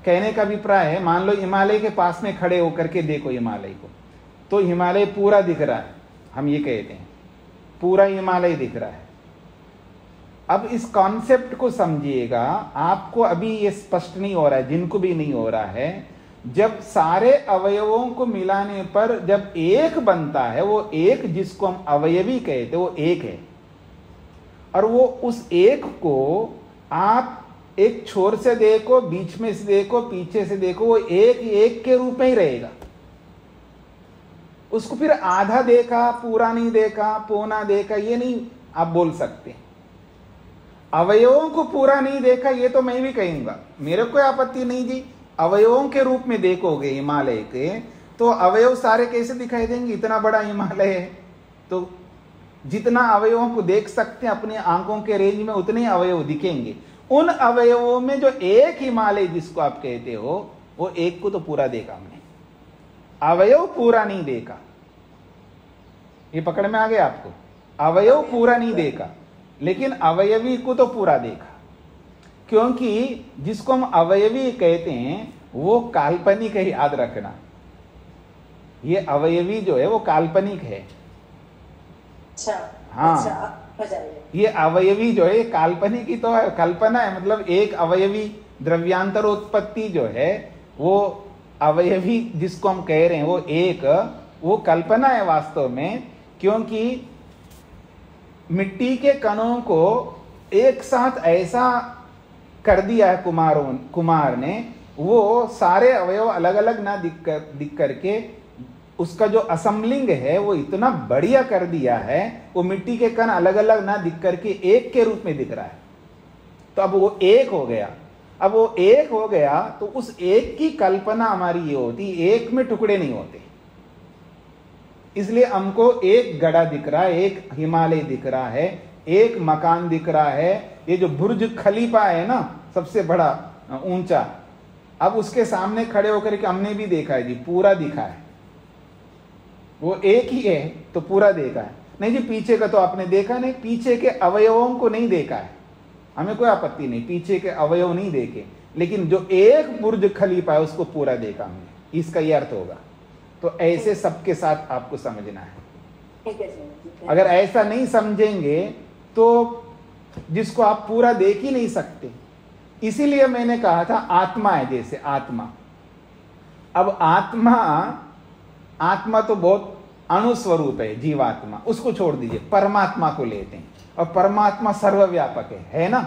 कहने का अभिप्राय है, मान लो हिमालय के पास में खड़े होकर के देखो हिमालय को, तो हिमालय पूरा दिख रहा है। हम ये कहते हैं पूरा हिमालय दिख रहा है। अब इस कॉन्सेप्ट को समझिएगा, आपको अभी ये स्पष्ट नहीं हो रहा है, जिनको भी नहीं हो रहा है। जब सारे अवयवों को मिलाने पर जब एक बनता है, वो एक जिसको हम अवयवी कहते, वो एक है। और वो उस एक को आप एक छोर से देखो, बीच में से देखो, पीछे से देखो, वो एक के रूप में ही रहेगा। उसको फिर आधा देखा, पूरा नहीं देखा, पौना देखा, ये नहीं आप बोल सकते। अवयवों को पूरा नहीं देखा, ये तो मैं भी कहूंगा, मेरे कोई आपत्ति नहीं जी। अवयवों के रूप में देखोगे हिमालय के, तो अवयव सारे कैसे दिखाई देंगे? इतना बड़ा हिमालय है, तो जितना अवयवों को देख सकते हैं अपने आंखों के रेंज में, उतने अवयव दिखेंगे। उन अवयवों में जो एक हिमालय जिसको आप कहते हो, वो एक को तो पूरा देखा हमने, अवयव पूरा नहीं देखा। ये पकड़ में आ गया आपको? अवयव पूरा नहीं देखा, लेकिन अवयवी को तो पूरा देखा। क्योंकि जिसको हम अवयवी कहते हैं वो काल्पनिक है, याद रखना। ये अवयवी जो है वो काल्पनिक है। अच्छा, हाँ, अच्छा, ये अवयवी जो है काल्पनिक ही तो है, कल्पना है। मतलब एक अवयवी द्रव्यांतरोत्पत्ति जो है, वो अवयवी जिसको हम कह रहे हैं वो एक, वो कल्पना है वास्तव में। क्योंकि मिट्टी के कणों को एक साथ ऐसा कर दिया है कुमार ने, वो सारे अवयव अलग अलग ना दिख करके उसका जो असेंबलिंग है वो इतना बढ़िया कर दिया है, वो मिट्टी के कण अलग अलग ना दिख करके एक के रूप में दिख रहा है। तो अब वो एक हो गया। अब वो एक हो गया तो उस एक की कल्पना हमारी ये होती, एक में टुकड़े नहीं होते। इसलिए हमको एक गड़ा दिख रहा है, एक हिमालय दिख रहा है, एक मकान दिख रहा है। ये जो बुर्ज खलीफा है ना, सबसे बड़ा ऊंचा, अब उसके सामने खड़े होकर के हमने भी देखा है जी, पूरा दिखा है। वो एक ही है तो पूरा देखा है। नहीं जी, पीछे का तो आपने देखा नहीं, पीछे के अवयवों को नहीं देखा है, हमें कोई आपत्ति नहीं, पीछे के अवयव नहीं देखे, लेकिन जो एक बुर्ज खलीफा है उसको पूरा देखा हमने, इसका ये अर्थ होगा। तो ऐसे सबके साथ आपको समझना है। ठीक है जी। अगर ऐसा नहीं समझेंगे तो जिसको आप पूरा देख ही नहीं सकते। इसीलिए मैंने कहा था आत्मा है, जैसे आत्मा। अब आत्मा तो बहुत अणुस्वरूप है, जीवात्मा, उसको छोड़ दीजिए, परमात्मा को लेते हैं। और परमात्मा सर्वव्यापक है ना?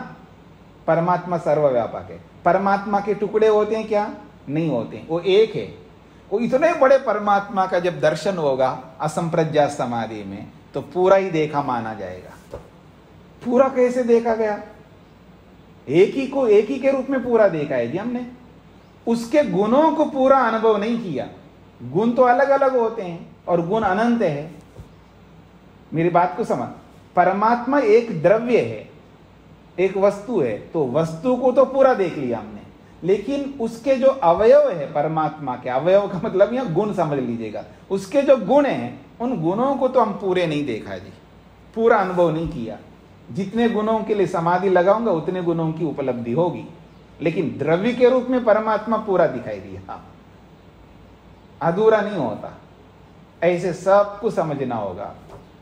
परमात्मा सर्वव्यापक है। परमात्मा के टुकड़े होते हैं क्या? नहीं होते, वो एक है। वो इतने बड़े परमात्मा का जब दर्शन होगा असंप्रज्ञात समाधि में, तो पूरा ही देखा माना जाएगा। पूरा कैसे देखा गया? एक ही को एक ही के रूप में पूरा देखा है जी हमने। उसके गुणों को पूरा अनुभव नहीं किया। गुण तो अलग अलग होते हैं और गुण अनंत है। मेरी बात को समझ। परमात्मा एक द्रव्य है, एक वस्तु है, तो वस्तु को तो पूरा देख लिया हमने, लेकिन उसके जो अवयव है, परमात्मा के अवयव का मतलब यहां गुण समझ लीजिएगा, उसके जो गुण हैं उन गुणों को तो हम पूरे नहीं देखा जी, पूरा अनुभव नहीं किया। जितने गुणों के लिए समाधि लगाऊंगा उतने गुणों की उपलब्धि होगी, लेकिन द्रव्य के रूप में परमात्मा पूरा दिखाई दिया। अधूरा नहीं होता। ऐसे सबको समझना होगा,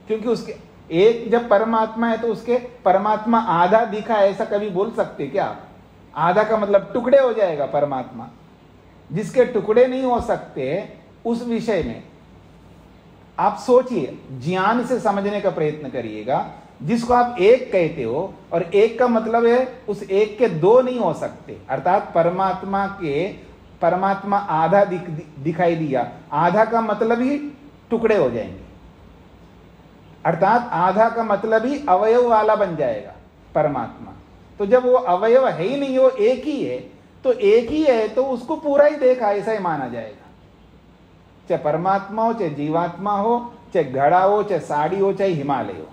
क्योंकि उसके एक जब परमात्मा है तो उसके परमात्मा आधा दिखा, ऐसा कभी बोल सकते क्या? आधा का मतलब टुकड़े हो जाएगा परमात्मा। जिसके टुकड़े नहीं हो सकते उस विषय में आप सोचिए, ज्ञान से समझने का प्रयत्न करिएगा। जिसको आप एक कहते हो, और एक का मतलब है उस एक के दो नहीं हो सकते, अर्थात परमात्मा आधा दिखाई दिया, आधा का मतलब ही टुकड़े हो जाएंगे, अर्थात आधा का मतलब ही अवयव वाला बन जाएगा परमात्मा। तो जब वो अवयव है ही नहीं, वो एक ही है, तो एक ही है तो उसको पूरा ही देखा ऐसा ही माना जाएगा। चाहे परमात्मा हो, चाहे जीवात्मा हो, चाहे घड़ा हो, चाहे साड़ी हो, चाहे हिमालय हो।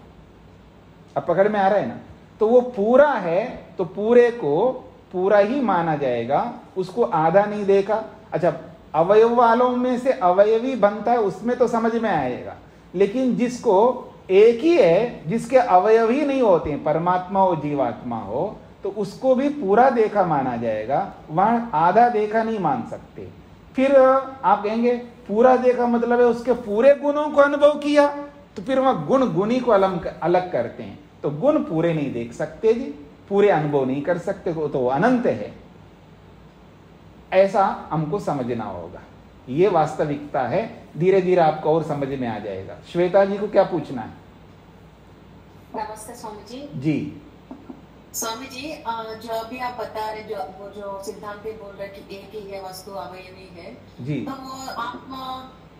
अब पकड़ में आ रहा है ना? तो वो पूरा है तो पूरे को पूरा ही माना जाएगा, उसको आधा नहीं देखा। अच्छा, अवयव वालों में से अवयवी बनता है, उसमें तो समझ में आएगा। लेकिन जिसको एक ही है, जिसके अवयव ही नहीं होते हैं, परमात्मा हो जीवात्मा हो, तो उसको भी पूरा देखा माना जाएगा, वहां आधा देखा नहीं मान सकते। फिर आप कहेंगे पूरा देखा मतलब है उसके पूरे गुणों को अनुभव किया, तो फिर वह गुण गुणी को अलग करते हैं। तो गुण पूरे नहीं देख सकते जी, पूरे अनुभव नहीं कर सकते, तो अनंत है, ऐसा हमको समझना होगा। ये वास्तविकता है। धीरे धीरे आपको और समझ में आ जाएगा। श्वेता जी को क्या पूछना है? नमस्ते स्वामी जी। जी स्वामी जी, जो अभी आप बता रहे, जो सिद्धांत भी बोल रहे कि एक ही है वस्तु, अवयवी है जी, तो वो आत्मा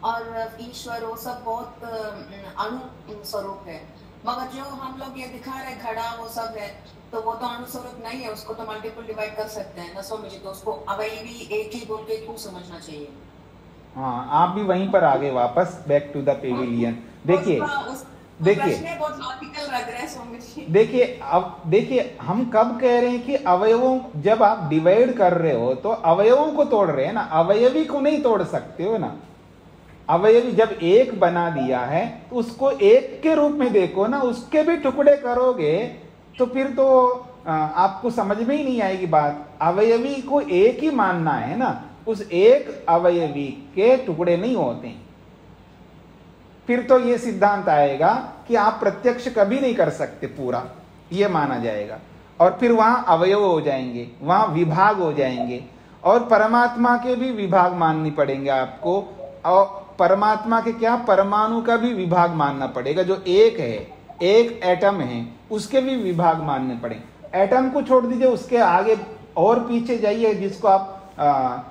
और ईश्वर वो सब बहुत अणु स्वरूप है। मगर जो हम लोग ये दिखा रहे घड़ा वो सब है, तो वो तो अणु स्वरूप नहीं है, उसको तो मल्टीपल डिवाइड कर सकते हैं ना स्वामी जी। तो उसको अवयवी एक ही बोल के क्यों समझना चाहिए? हाँ, आप भी वहीं पर आगे वापस बैक टू द पेविलियन। देखिए बहुत लॉजिकल लग रहा है स्वामी जी। देखिए, अब देखिए हम कब कह रहे हैं कि अवयवों, जब आप डिवाइड कर रहे हो तो अवयवों को तोड़ रहे हैं ना, अवयवी को नहीं तोड़ सकते हो ना। अवयवी जब एक बना दिया है तो उसको एक के रूप में देखो ना, उसके भी टुकड़े करोगे तो फिर तो आपको समझ में ही नहीं आएगी बात। अवयवी को एक ही मानना है ना, उस एक अवयवी के टुकड़े नहीं होते हैं। फिर तो ये सिद्धांत आएगा कि आप प्रत्यक्ष कभी नहीं कर सकते पूरा, ये माना जाएगा। और फिर वहां अवयव हो जाएंगे, वहां विभाग हो जाएंगे, और परमात्मा के भी विभाग माननी पड़ेंगे आपको। और परमात्मा के क्या, परमाणु का भी विभाग मानना पड़ेगा। जो एक है, एक एटम है, उसके भी विभाग मानने पड़ेंगे। एटम को छोड़ दीजिए, उसके आगे और पीछे जाइए, जिसको आप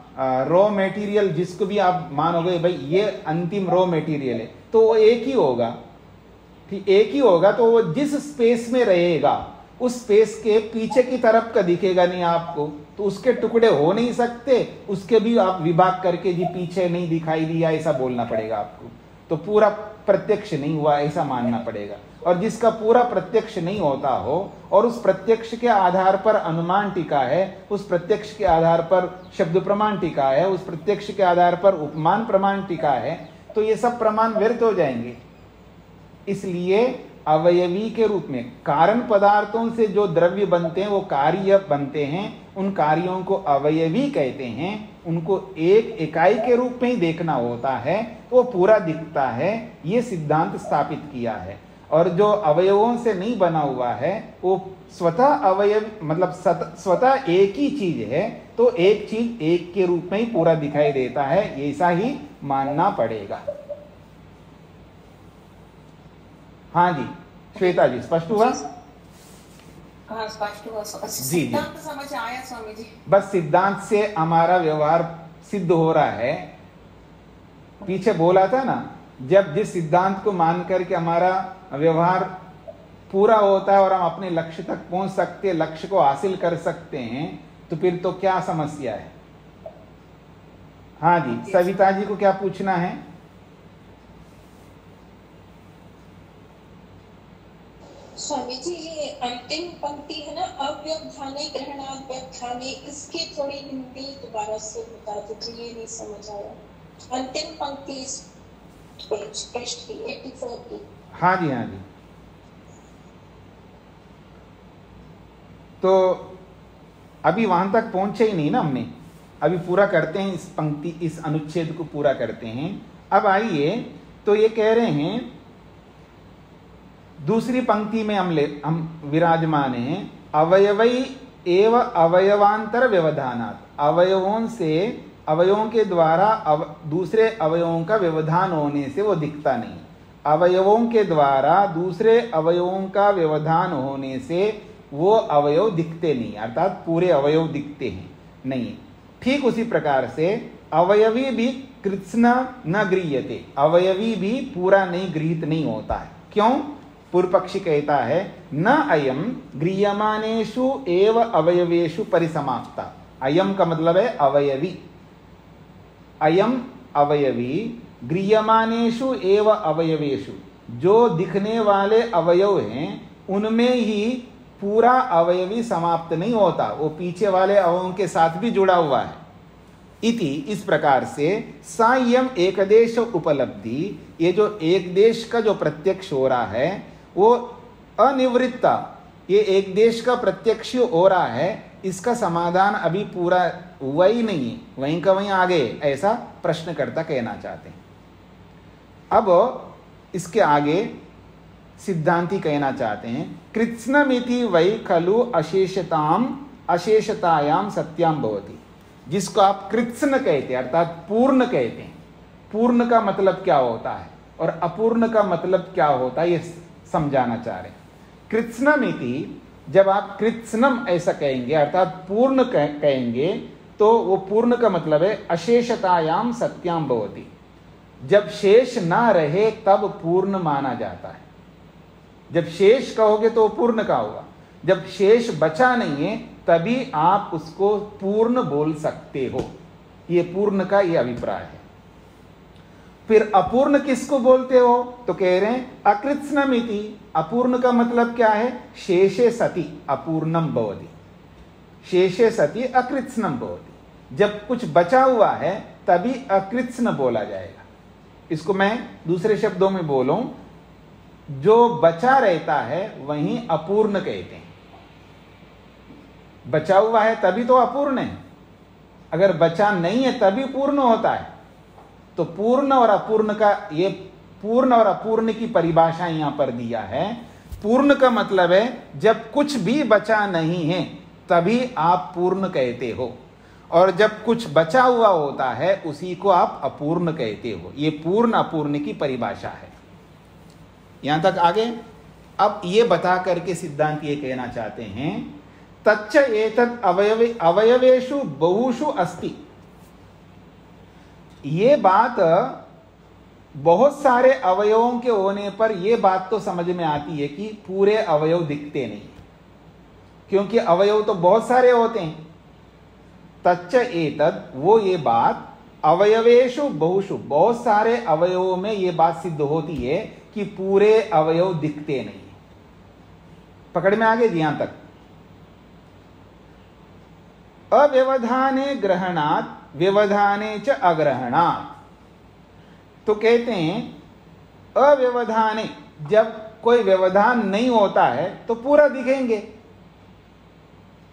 रॉ मटेरियल, जिसको भी आप मानोगे भाई ये अंतिम रॉ मटेरियल है, तो वो एक ही होगा। ठीक, एक ही होगा। तो वो जिस स्पेस में रहेगा उस स्पेस के पीछे की तरफ का दिखेगा नहीं आपको, तो उसके टुकड़े हो नहीं सकते। उसके भी आप विभाग करके जी पीछे नहीं दिखाई दिया ऐसा बोलना पड़ेगा आपको। तो पूरा प्रत्यक्ष नहीं हुआ ऐसा मानना पड़ेगा। और जिसका पूरा प्रत्यक्ष नहीं होता हो और उस प्रत्यक्ष के आधार पर अनुमान टिका है, उस प्रत्यक्ष के आधार पर शब्द प्रमाण टिका है, उस प्रत्यक्ष के आधार पर उपमान प्रमाण टिका है, तो ये सब प्रमाण व्यर्थ हो जाएंगे। इसलिए अवयवी के रूप में कारण पदार्थों से जो द्रव्य बनते हैं वो कार्य बनते हैं, उन कार्यों को अवयवी कहते हैं। उनको एक इकाई के रूप में ही देखना होता है तो वो पूरा दिखता है, ये सिद्धांत स्थापित किया है। और जो अवयवों से नहीं बना हुआ है वो स्वतः अवयव, मतलब स्वतः एक ही चीज है, तो एक चीज एक के रूप में ही पूरा दिखाई देता है, ऐसा ही मानना पड़ेगा। हाँ जी श्वेता जी, स्पष्ट हुआ? हाँ, स्पष्ट हुआ। जी सिद्धांत समझ आया स्वामी जी। बस सिद्धांत से हमारा व्यवहार सिद्ध हो रहा है। पीछे बोला था ना, जब जिस सिद्धांत को मान करके हमारा व्यवहार पूरा होता है और हम अपने लक्ष्य तक पहुंच सकते हैं, लक्ष्य को हासिल कर सकते हैं, तो फिर तो क्या समस्या है। हाँ जी, सविता जी को क्या पूछना है? स्वामी जी, ये अंतिम पंक्ति है ना, अव्यवधाने ग्रहणाव्यवधाने, इसकी थोड़ी हिंदी दोबारा से बता दीजिए, ये नहीं समझ आया। अंतिम पंक्ति इस पृष्ठ की 84 की। हाँ जी, हाँ जी। तो अभी वहां तक पहुंचे ही नहीं ना हमने। अभी पूरा करते हैं इस पंक्ति, इस अनुच्छेद को पूरा करते हैं। अब आइए, तो ये कह रहे हैं दूसरी पंक्ति में हम विराजमान हैं, अवयवई एव अवयवांतर व्यवधानात्, अवयवों से, अवयवों के द्वारा दूसरे अवयवों का व्यवधान होने से वो दिखता नहीं। अवयवों के द्वारा दूसरे अवयवों का व्यवधान होने से वो अवयव दिखते नहीं, अर्थात पूरे अवयव दिखते हैं नहीं। ठीक उसी प्रकार से अवयवी भी कृत्स्न न गृह्यते, अवयवी भी पूरा नहीं गृहीत नहीं होता है। क्यों? पूर्व पक्षी कहता है न अयम गृह्यमानेषु एव अवयवेषु परिसमाप्ता। अयम का मतलब है अवयवी, अयम अवयवी गृह्यमानेषु एव अवयवेषु, जो दिखने वाले अवयव हैं उनमें ही पूरा अवयवी समाप्त नहीं होता, वो पीछे वाले अवयवों के साथ भी जुड़ा हुआ है। इति, इस प्रकार से सायम एकदेश उपलब्धि, ये जो एक देश का जो प्रत्यक्ष हो रहा है वो अनिवृत्ता, ये एक देश का प्रत्यक्ष हो रहा है, इसका समाधान अभी पूरा हुआ ही नहीं है, वहीं का वहीं आगे, ऐसा प्रश्नकर्ता कहना चाहते हैं। अब इसके आगे सिद्धांती कहना चाहते हैं, कृत्स्नमिति वै खलु अशेषतायाम सत्याम भवति, जिसको आप कृत्स्न कहते हैं अर्थात पूर्ण कहते हैं। पूर्ण का मतलब क्या होता है और अपूर्ण का मतलब क्या होता है, ये समझाना चाह रहे हैं। कृत्स्नमिति, जब आप कृत्स्नम ऐसा कहेंगे अर्थात पूर्ण कहेंगे, तो वो पूर्ण का मतलब है अशेषतायाम सत्याम भवति, जब शेष ना रहे तब पूर्ण माना जाता है। जब शेष कहोगे तो पूर्ण का होगा, जब शेष बचा नहीं है तभी आप उसको पूर्ण बोल सकते हो। ये पूर्ण का ये अभिप्राय है। फिर अपूर्ण किसको बोलते हो, तो कह रहे हैं अकृत्स्नमिति। अपूर्ण का मतलब क्या है, शेषे सति अपूर्णम भवति, शेषे सति अकृत्स्नम भवति। जब कुछ बचा हुआ है तभी अकृत्स्न बोला जाएगा। इसको मैं दूसरे शब्दों में बोलूं, जो बचा रहता है वहीं अपूर्ण कहते हैं। बचा हुआ है तभी तो अपूर्ण है, अगर बचा नहीं है तभी पूर्ण होता है। तो पूर्ण और अपूर्ण का, ये पूर्ण और अपूर्ण की परिभाषा यहां पर दिया है। पूर्ण का मतलब है जब कुछ भी बचा नहीं है तभी आप पूर्ण कहते हो, और जब कुछ बचा हुआ होता है उसी को आप अपूर्ण कहते हो। ये पूर्ण अपूर्ण की परिभाषा है। यहां तक आगे। अब ये बता करके सिद्धांत ये कहना चाहते हैं, तच्च एतद् अवयवेषु बहुषु अस्ति। ये बात बहुत सारे अवयवों के होने पर यह बात तो समझ में आती है कि पूरे अवयव दिखते नहीं, क्योंकि अवयव तो बहुत सारे होते हैं। तच्च एतद्, वो ये बात, अवयवेषु बहुषु, बहुत सारे अवयवों में ये बात सिद्ध होती है कि पूरे अवयव दिखते नहीं। पकड़ में आ गए जी यहां तक। अव्यवधाने ग्रहणात् व्यवधाने च अग्रहणात्, तो कहते हैं अव्यवधाने, जब कोई व्यवधान नहीं होता है तो पूरा दिखेंगे।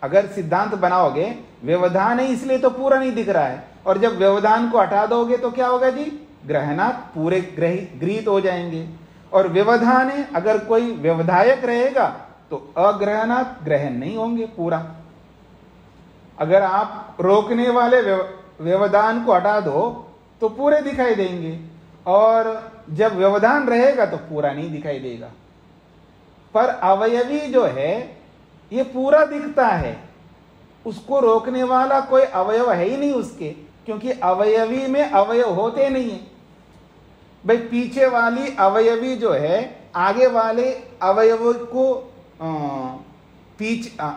अगर सिद्धांत बनाओगे व्यवधान है इसलिए तो पूरा नहीं दिख रहा है, और जब व्यवधान को हटा दोगे तो क्या होगा जी, ग्रहणात्, पूरे गृहीत हो जाएंगे। और व्यवधान है, अगर कोई व्यवधायक रहेगा तो अग्रहणात्, ग्रहण नहीं होंगे पूरा। अगर आप रोकने वाले व्यवधान को हटा दो तो पूरे दिखाई देंगे, और जब व्यवधान रहेगा तो पूरा नहीं दिखाई देगा। पर अवयवी जो है ये पूरा दिखता है, उसको रोकने वाला कोई अवयव है ही नहीं उसके, क्योंकि अवयवी में अवयव होते नहीं है। भाई पीछे वाली अवयवी जो है आगे वाले अवयव को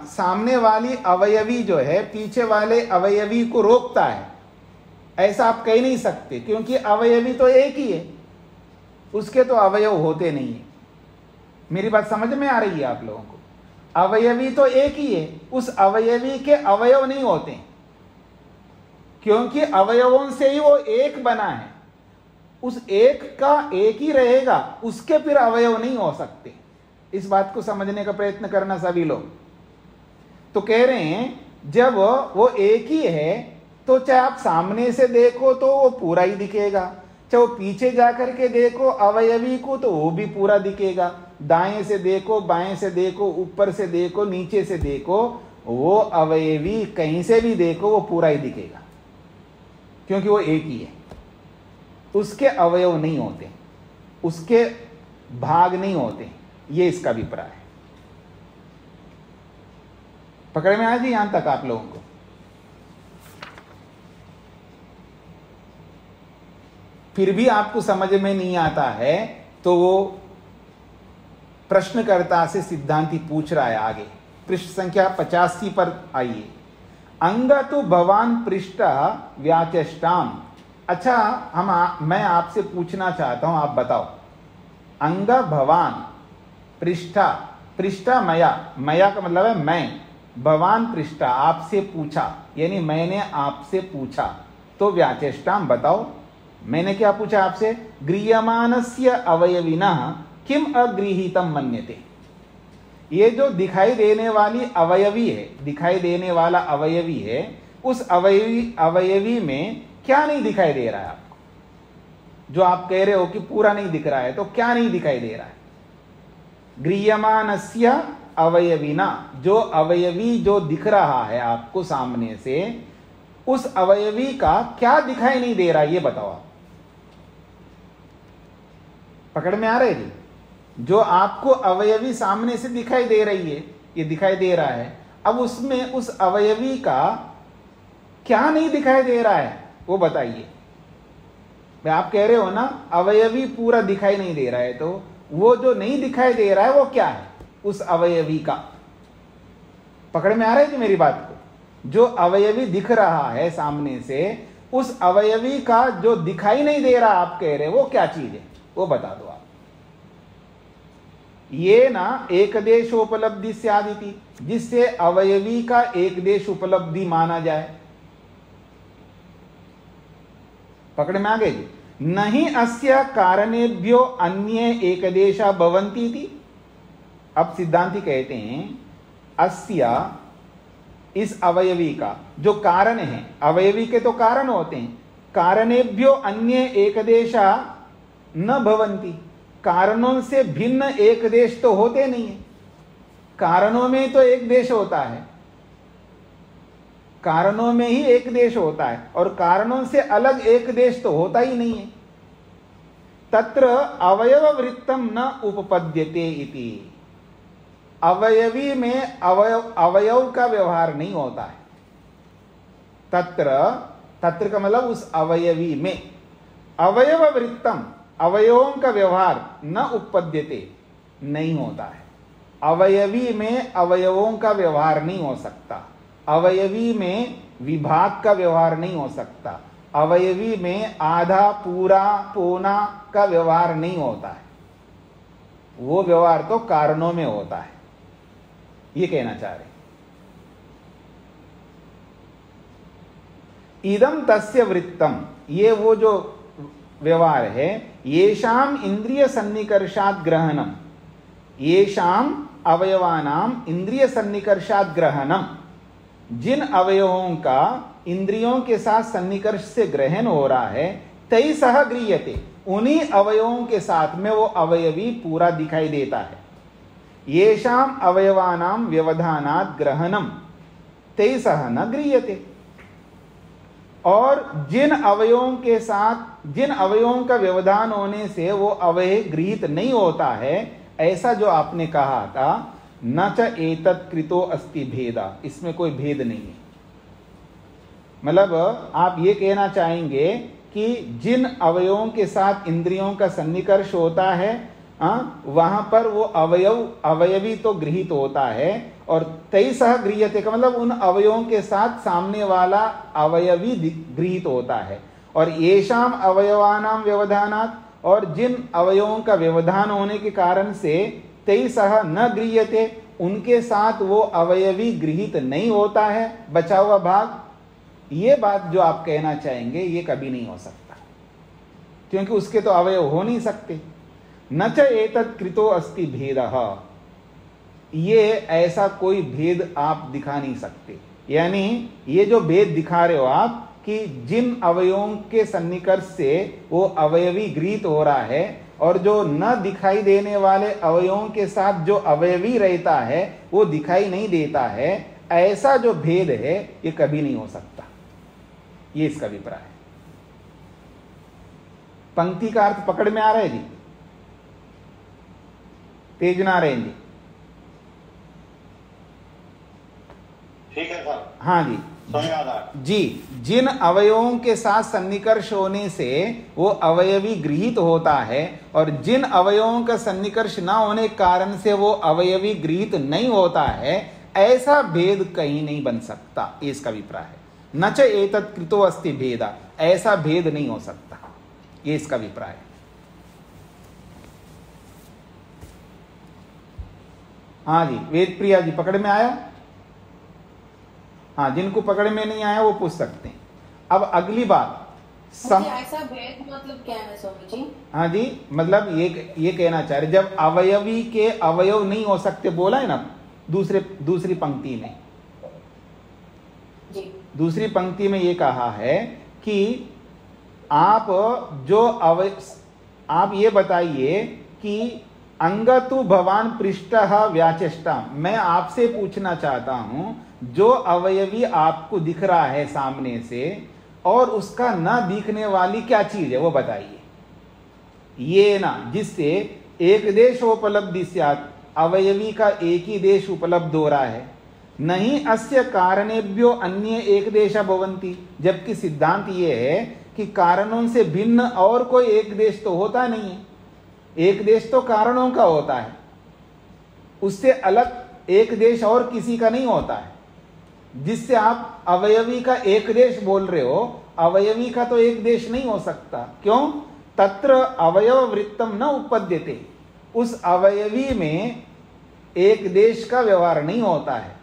सामने वाली अवयवी जो है पीछे वाले अवयवी को रोकता है, ऐसा आप कह नहीं सकते, क्योंकि अवयवी तो एक ही है, उसके तो अवयव होते नहीं है। मेरी बात समझ में आ रही है आप लोगों को? अवयवी तो एक ही है, उस अवयवी के अवयव नहीं होते, क्योंकि अवयवों से ही वो एक बना है। उस एक का एक ही रहेगा, उसके फिर अवयव नहीं हो सकते। इस बात को समझने का प्रयत्न करना सभी लोग। तो कह रहे हैं जब वो एक ही है तो चाहे आप सामने से देखो तो वो पूरा ही दिखेगा, चाहे वो पीछे जाकर के देखो अवयवी को तो वो भी पूरा दिखेगा, दाएं से देखो, बाएं से देखो, ऊपर से देखो, नीचे से देखो, वो अवयवी कहीं से भी देखो वो पूरा ही दिखेगा, क्योंकि वो एक ही है। उसके अवयव नहीं होते, उसके भाग नहीं होते, ये इसका अभिप्राय है। पकड़ में आ गई यहां तक आप लोगों को? फिर भी आपको समझ में नहीं आता है तो वो प्रश्नकर्ता से सिद्धांति पूछ रहा है आगे, पृष्ठ संख्या 85 पर आइए। अंग तो भवान पृष्ठ व्याचष्टाम। अच्छा, मैं आपसे पूछना चाहता हूं, आप बताओ। अंग भवान पृष्ठा, पृष्ठा मया का मतलब है मैं, भवान पृष्ठा आपसे पूछा, यानी मैंने आपसे पूछा, तो व्याचेष्टाम बताओ मैंने क्या पूछा आपसे। गृह्यमानस्य अवयविनः किम अगृहीतम मन्यते। ये जो दिखाई देने वाली अवयवी है, दिखाई देने वाला अवयवी है, उस अवयवी में क्या नहीं दिखाई दे रहा है आपको? जो आप कह रहे हो कि पूरा नहीं दिख रहा है, तो क्या नहीं दिखाई दे रहा है? गृह्यमानस्य अवयविना, जो अवयवी जो दिख रहा है आपको सामने से, उस अवयवी का क्या दिखाई नहीं दे रहा है, ये बताओ आप। पकड़ में आ रही है? जो आपको अवयवी सामने से दिखाई दे रही है, ये दिखाई दे रहा है, अब उसमें उस अवयवी का क्या नहीं दिखाई दे रहा है वो बताइए। आप कह रहे हो ना अवयवी पूरा दिखाई नहीं दे रहा है, तो वो जो नहीं दिखाई दे रहा है वो क्या है उस अवयवी का? पकड़ में आ रहा है कि मेरी बात को? जो अवयवी दिख रहा है सामने से, उस अवयवी का जो दिखाई नहीं दे रहा आप कह रहे वो क्या चीज है, वो बता दो आप। ये ना एक देश उपलब्धि से आदिति, जिससे अवयवी का एक देश उपलब्धि माना जाए। पकड़ में आ गई? नहीं अस्य कारणेभ्यो अन्य एक देशा भवन्ति थी। अब सिद्धांति कहते हैं अस्य, इस अवयवी का जो कारण है, अवयवी के तो कारण होते हैं, कारणेभ्यो अन्य एक देशा न भवन्ति, कारणों से भिन्न एक देश तो होते नहीं है। कारणों में तो एक देश होता है, कारणों में ही एक देश होता है, और कारणों से अलग एक देश तो होता ही नहीं है। तत्र अवयव वृत्तम न उपपद्यते इति, अवयवी में अवयव का व्यवहार नहीं होता है। तत्र का मतलब उस अवयवी में, अवयव वृत्तम अवयवों का व्यवहार न उपपद्यते नहीं होता है। अवयवी में अवयवों का व्यवहार नहीं हो सकता, अवयवी में विभाग का व्यवहार नहीं हो सकता, अवयवी में आधा पूरा पौना का व्यवहार नहीं होता है। वो व्यवहार तो कारणों में होता है, ये कहना चाह रहे। इदम तस्य वृत्तम, ये वो जो व्यवहार है, येषाम इंद्रिय सन्निकर्षात् ग्रहणम, येषाम अवयवानाम इंद्रिय सन्निकर्षात् ग्रहणम, जिन अवयवों का इंद्रियों के साथ सन्निकर्ष से ग्रहण हो रहा है, तई सह गृह्यते, उन्हीं अवयवों के साथ में वो अवयवी पूरा दिखाई देता है। येषाम अवयवानाम व्यवधानात् ग्रहणम तई सह न गृह्यते, और जिन अवयवों के साथ, जिन अवयवों का व्यवधान होने से वो अवयव गृहीत नहीं होता है, ऐसा जो आपने कहा था, न च एतत् कृतो अस्ति भेदा, इसमें कोई भेद नहीं है। मतलब आप ये कहना चाहेंगे कि जिन अवयवों के साथ इंद्रियों का सन्निकर्ष होता है, वहां पर वो अवयवी तो गृहीत होता है, और तई सह गृह्यते का मतलब उन अवयवों के साथ सामने वाला अवयवी गृहीत होता है। और येषाम अवयवानाम व्यवधानात्, और जिन अवयवों का व्यवधान होने के कारण से तई सह न गृह्यते, उनके साथ वो अवयवी गृहीत नहीं होता है, बचा हुआ भाग। ये बात जो आप कहना चाहेंगे ये कभी नहीं हो सकता, क्योंकि उसके तो अवयव हो नहीं सकते। न च एतत् कृतो अस्ति भेदः, ये ऐसा कोई भेद आप दिखा नहीं सकते। यानी ये जो भेद दिखा रहे हो आप, कि जिन अवयवों के सन्निकर्ष से वो अवयवी गृहीत हो रहा है और जो न दिखाई देने वाले अवयवों के साथ जो अवयवी रहता है वो दिखाई नहीं देता है, ऐसा जो भेद है ये कभी नहीं हो सकता। ये इसका अभिप्राय है। पंक्ति का अर्थ पकड़ में आ रहा है जी? तेज नारायण जी? ठीक है सर। हाँ जी जी, जिन अवयवों के साथ सन्निकर्ष होने से वो अवयवी गृहीत होता है और जिन अवयवों का सन्निकर्ष ना होने के कारण से वो अवयवी गृहीत नहीं होता है, ऐसा भेद कहीं नहीं बन सकता। ये इसका अभिप्राय है। न च एतत् कृतो अस्ति भेदा, ऐसा भेद नहीं हो सकता। ये इसका अभिप्राय है। हाँ जी, वेद प्रिया जी पकड़ में आया? हाँ, जिनको पकड़ में नहीं आया वो पूछ सकते हैं। अब अगली बात ऐसा भेद मतलब क्या है स्वामी जी? हाँ जी, मतलब ये कहना चाह रहे, जब अवयवी के अवयव नहीं हो सकते बोला है ना दूसरी पंक्ति में जी। दूसरी पंक्ति में ये कहा है कि आप ये बताइए कि अंगतु भवान पृष्ठः व्याचष्टा, मैं आपसे पूछना चाहता हूं जो अवयवी आपको दिख रहा है सामने से और उसका न दिखने वाली क्या चीज है वो बताइए। ये ना जिससे एक देशोपलब्धि स्यात्, अवयवी का एक ही देश उपलब्ध हो रहा है। नहीं अस्य कारणेभ्यो अन्य एक देश भवन्ति, जबकि सिद्धांत ये है कि कारणों से भिन्न और कोई एक देश तो होता नहीं है। एक देश तो कारणों का होता है, उससे अलग एक देश और किसी का नहीं होता है। जिससे आप अवयवी का एक देश बोल रहे हो, अवयवी का तो एक देश नहीं हो सकता। क्यों? तत्र अवयव वृत्तम न उपपद्यते, उस अवयवी में एक देश का व्यवहार नहीं होता है।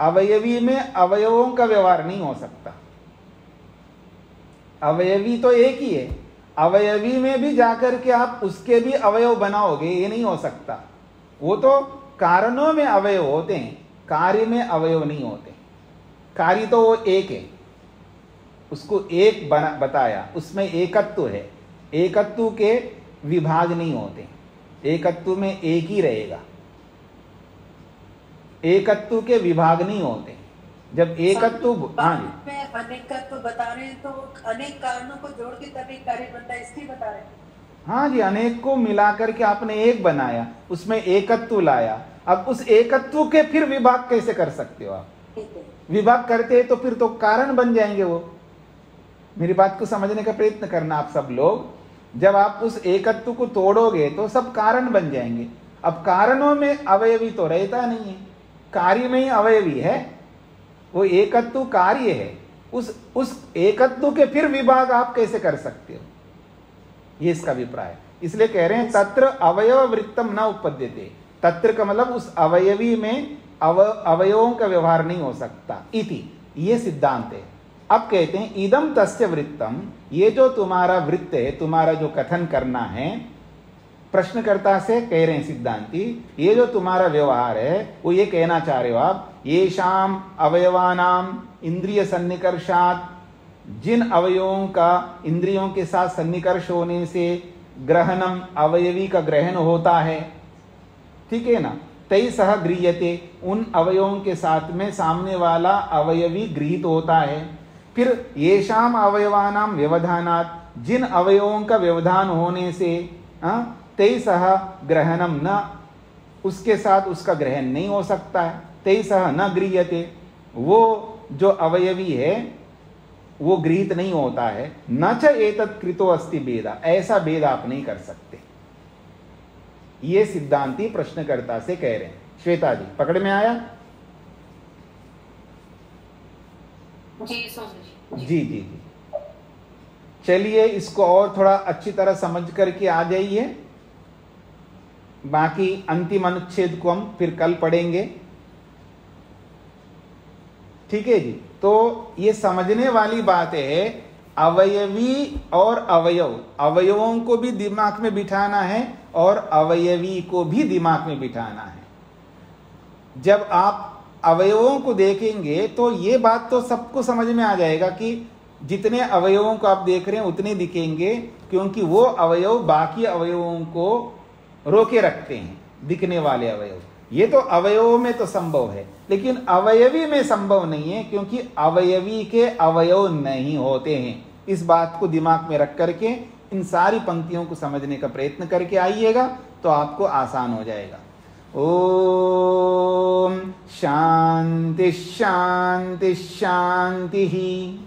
अवयवी में अवयवों का व्यवहार नहीं हो सकता। अवयवी तो एक ही है, अवयवी में भी जाकर के आप उसके भी अवयव बनाओगे, ये नहीं हो सकता। वो तो कारणों में अवयव होते हैं, कार्य में अवयव नहीं होते। कार्य तो वो एक है, उसको एक बताया, उसमें एकत्व है। एकत्व के विभाग नहीं होते, एकत्व में एक ही रहेगा। एकत्व के विभाग नहीं होते। जब एकत्व में अनेकत्व बता रहे हैं तो अनेक कारणों को जोड़ के तभी कार्य बनता है, इसलिए बता रहे हैं। हाँ जी, अनेक को मिलाकर के आपने एक बनाया, उसमें एकत्व लाया। अब उस एकत्व के फिर विभाग कैसे कर सकते हो आप? विभाग करते हैं तो फिर तो कारण बन जाएंगे वो। मेरी बात को समझने का प्रयत्न करना आप सब लोग। जब आप उस एकत्व को तोड़ोगे तो सब कारण बन जाएंगे। अब कारणों में अवयवी तो रहता नहीं है, कार्य में ही अवयवी है। वो एकत्व कार्य है, उस एकत्व के फिर विभाग आप कैसे कर सकते हो? ये इसका अभिप्राय। इसलिए कह रहे हैं तत्र अवयव वृत्तम न उपपद्यते। तत्र का मतलब उस अवयवी में अवयवों का व्यवहार नहीं हो सकता इति, ये सिद्धांत है। अब कहते हैं इदम तस्य वृत्तम, ये जो तुम्हारा वृत्त है, तुम्हारा जो कथन करना है, प्रश्नकर्ता से कह रहे हैं सिद्धांती, ये जो तुम्हारा व्यवहार है वो ये कहना चाह रहे हो आप, येषाम अवयवानाम इंद्रिय सन्निकर्षात्, जिन अवयवों का इंद्रियों के साथ सन्निकर्ष होने से ग्रहणम अवयवी का ग्रहण होता है, ठीक है ना, तै सह गृह्यते, उन अवयवों के साथ में सामने वाला अवयवी गृहीत होता है। फिर येषाम अवयवानाम व्यवधानात्, जिन अवयवों का व्यवधान होने से तै सह ग्रहणम न, उसके साथ उसका ग्रहण नहीं हो सकता है। तै सह न गृह्यते, वो जो अवयवी है वो गृहीत नहीं होता है। न च एतत् कृतो अस्ति भेदा, ऐसा भेद आप नहीं कर सकते। ये सिद्धांती प्रश्नकर्ता से कह रहे हैं। श्वेता जी पकड़ में आया? जी जी जी जी। चलिए इसको और थोड़ा अच्छी तरह समझ करके आ जाइए। बाकी अंतिम अनुच्छेद को हम फिर कल पढ़ेंगे, ठीक है जी। तो ये समझने वाली बात है, अवयवी और अवयव, अवयवों को भी दिमाग में बिठाना है और अवयवी को भी दिमाग में बिठाना है। जब आप अवयवों को देखेंगे तो ये बात तो सबको समझ में आ जाएगा कि जितने अवयवों को आप देख रहे हैं उतने दिखेंगे, क्योंकि वो अवयव बाकी अवयवों को रोके रखते हैं, दिखने वाले अवयव। ये तो अवयवों में तो संभव है, लेकिन अवयवी में संभव नहीं है, क्योंकि अवयवी के अवयव नहीं होते हैं। इस बात को दिमाग में रख करके इन सारी पंक्तियों को समझने का प्रयत्न करके आइएगा, तो आपको आसान हो जाएगा। ओम शांति शांति शांति ही।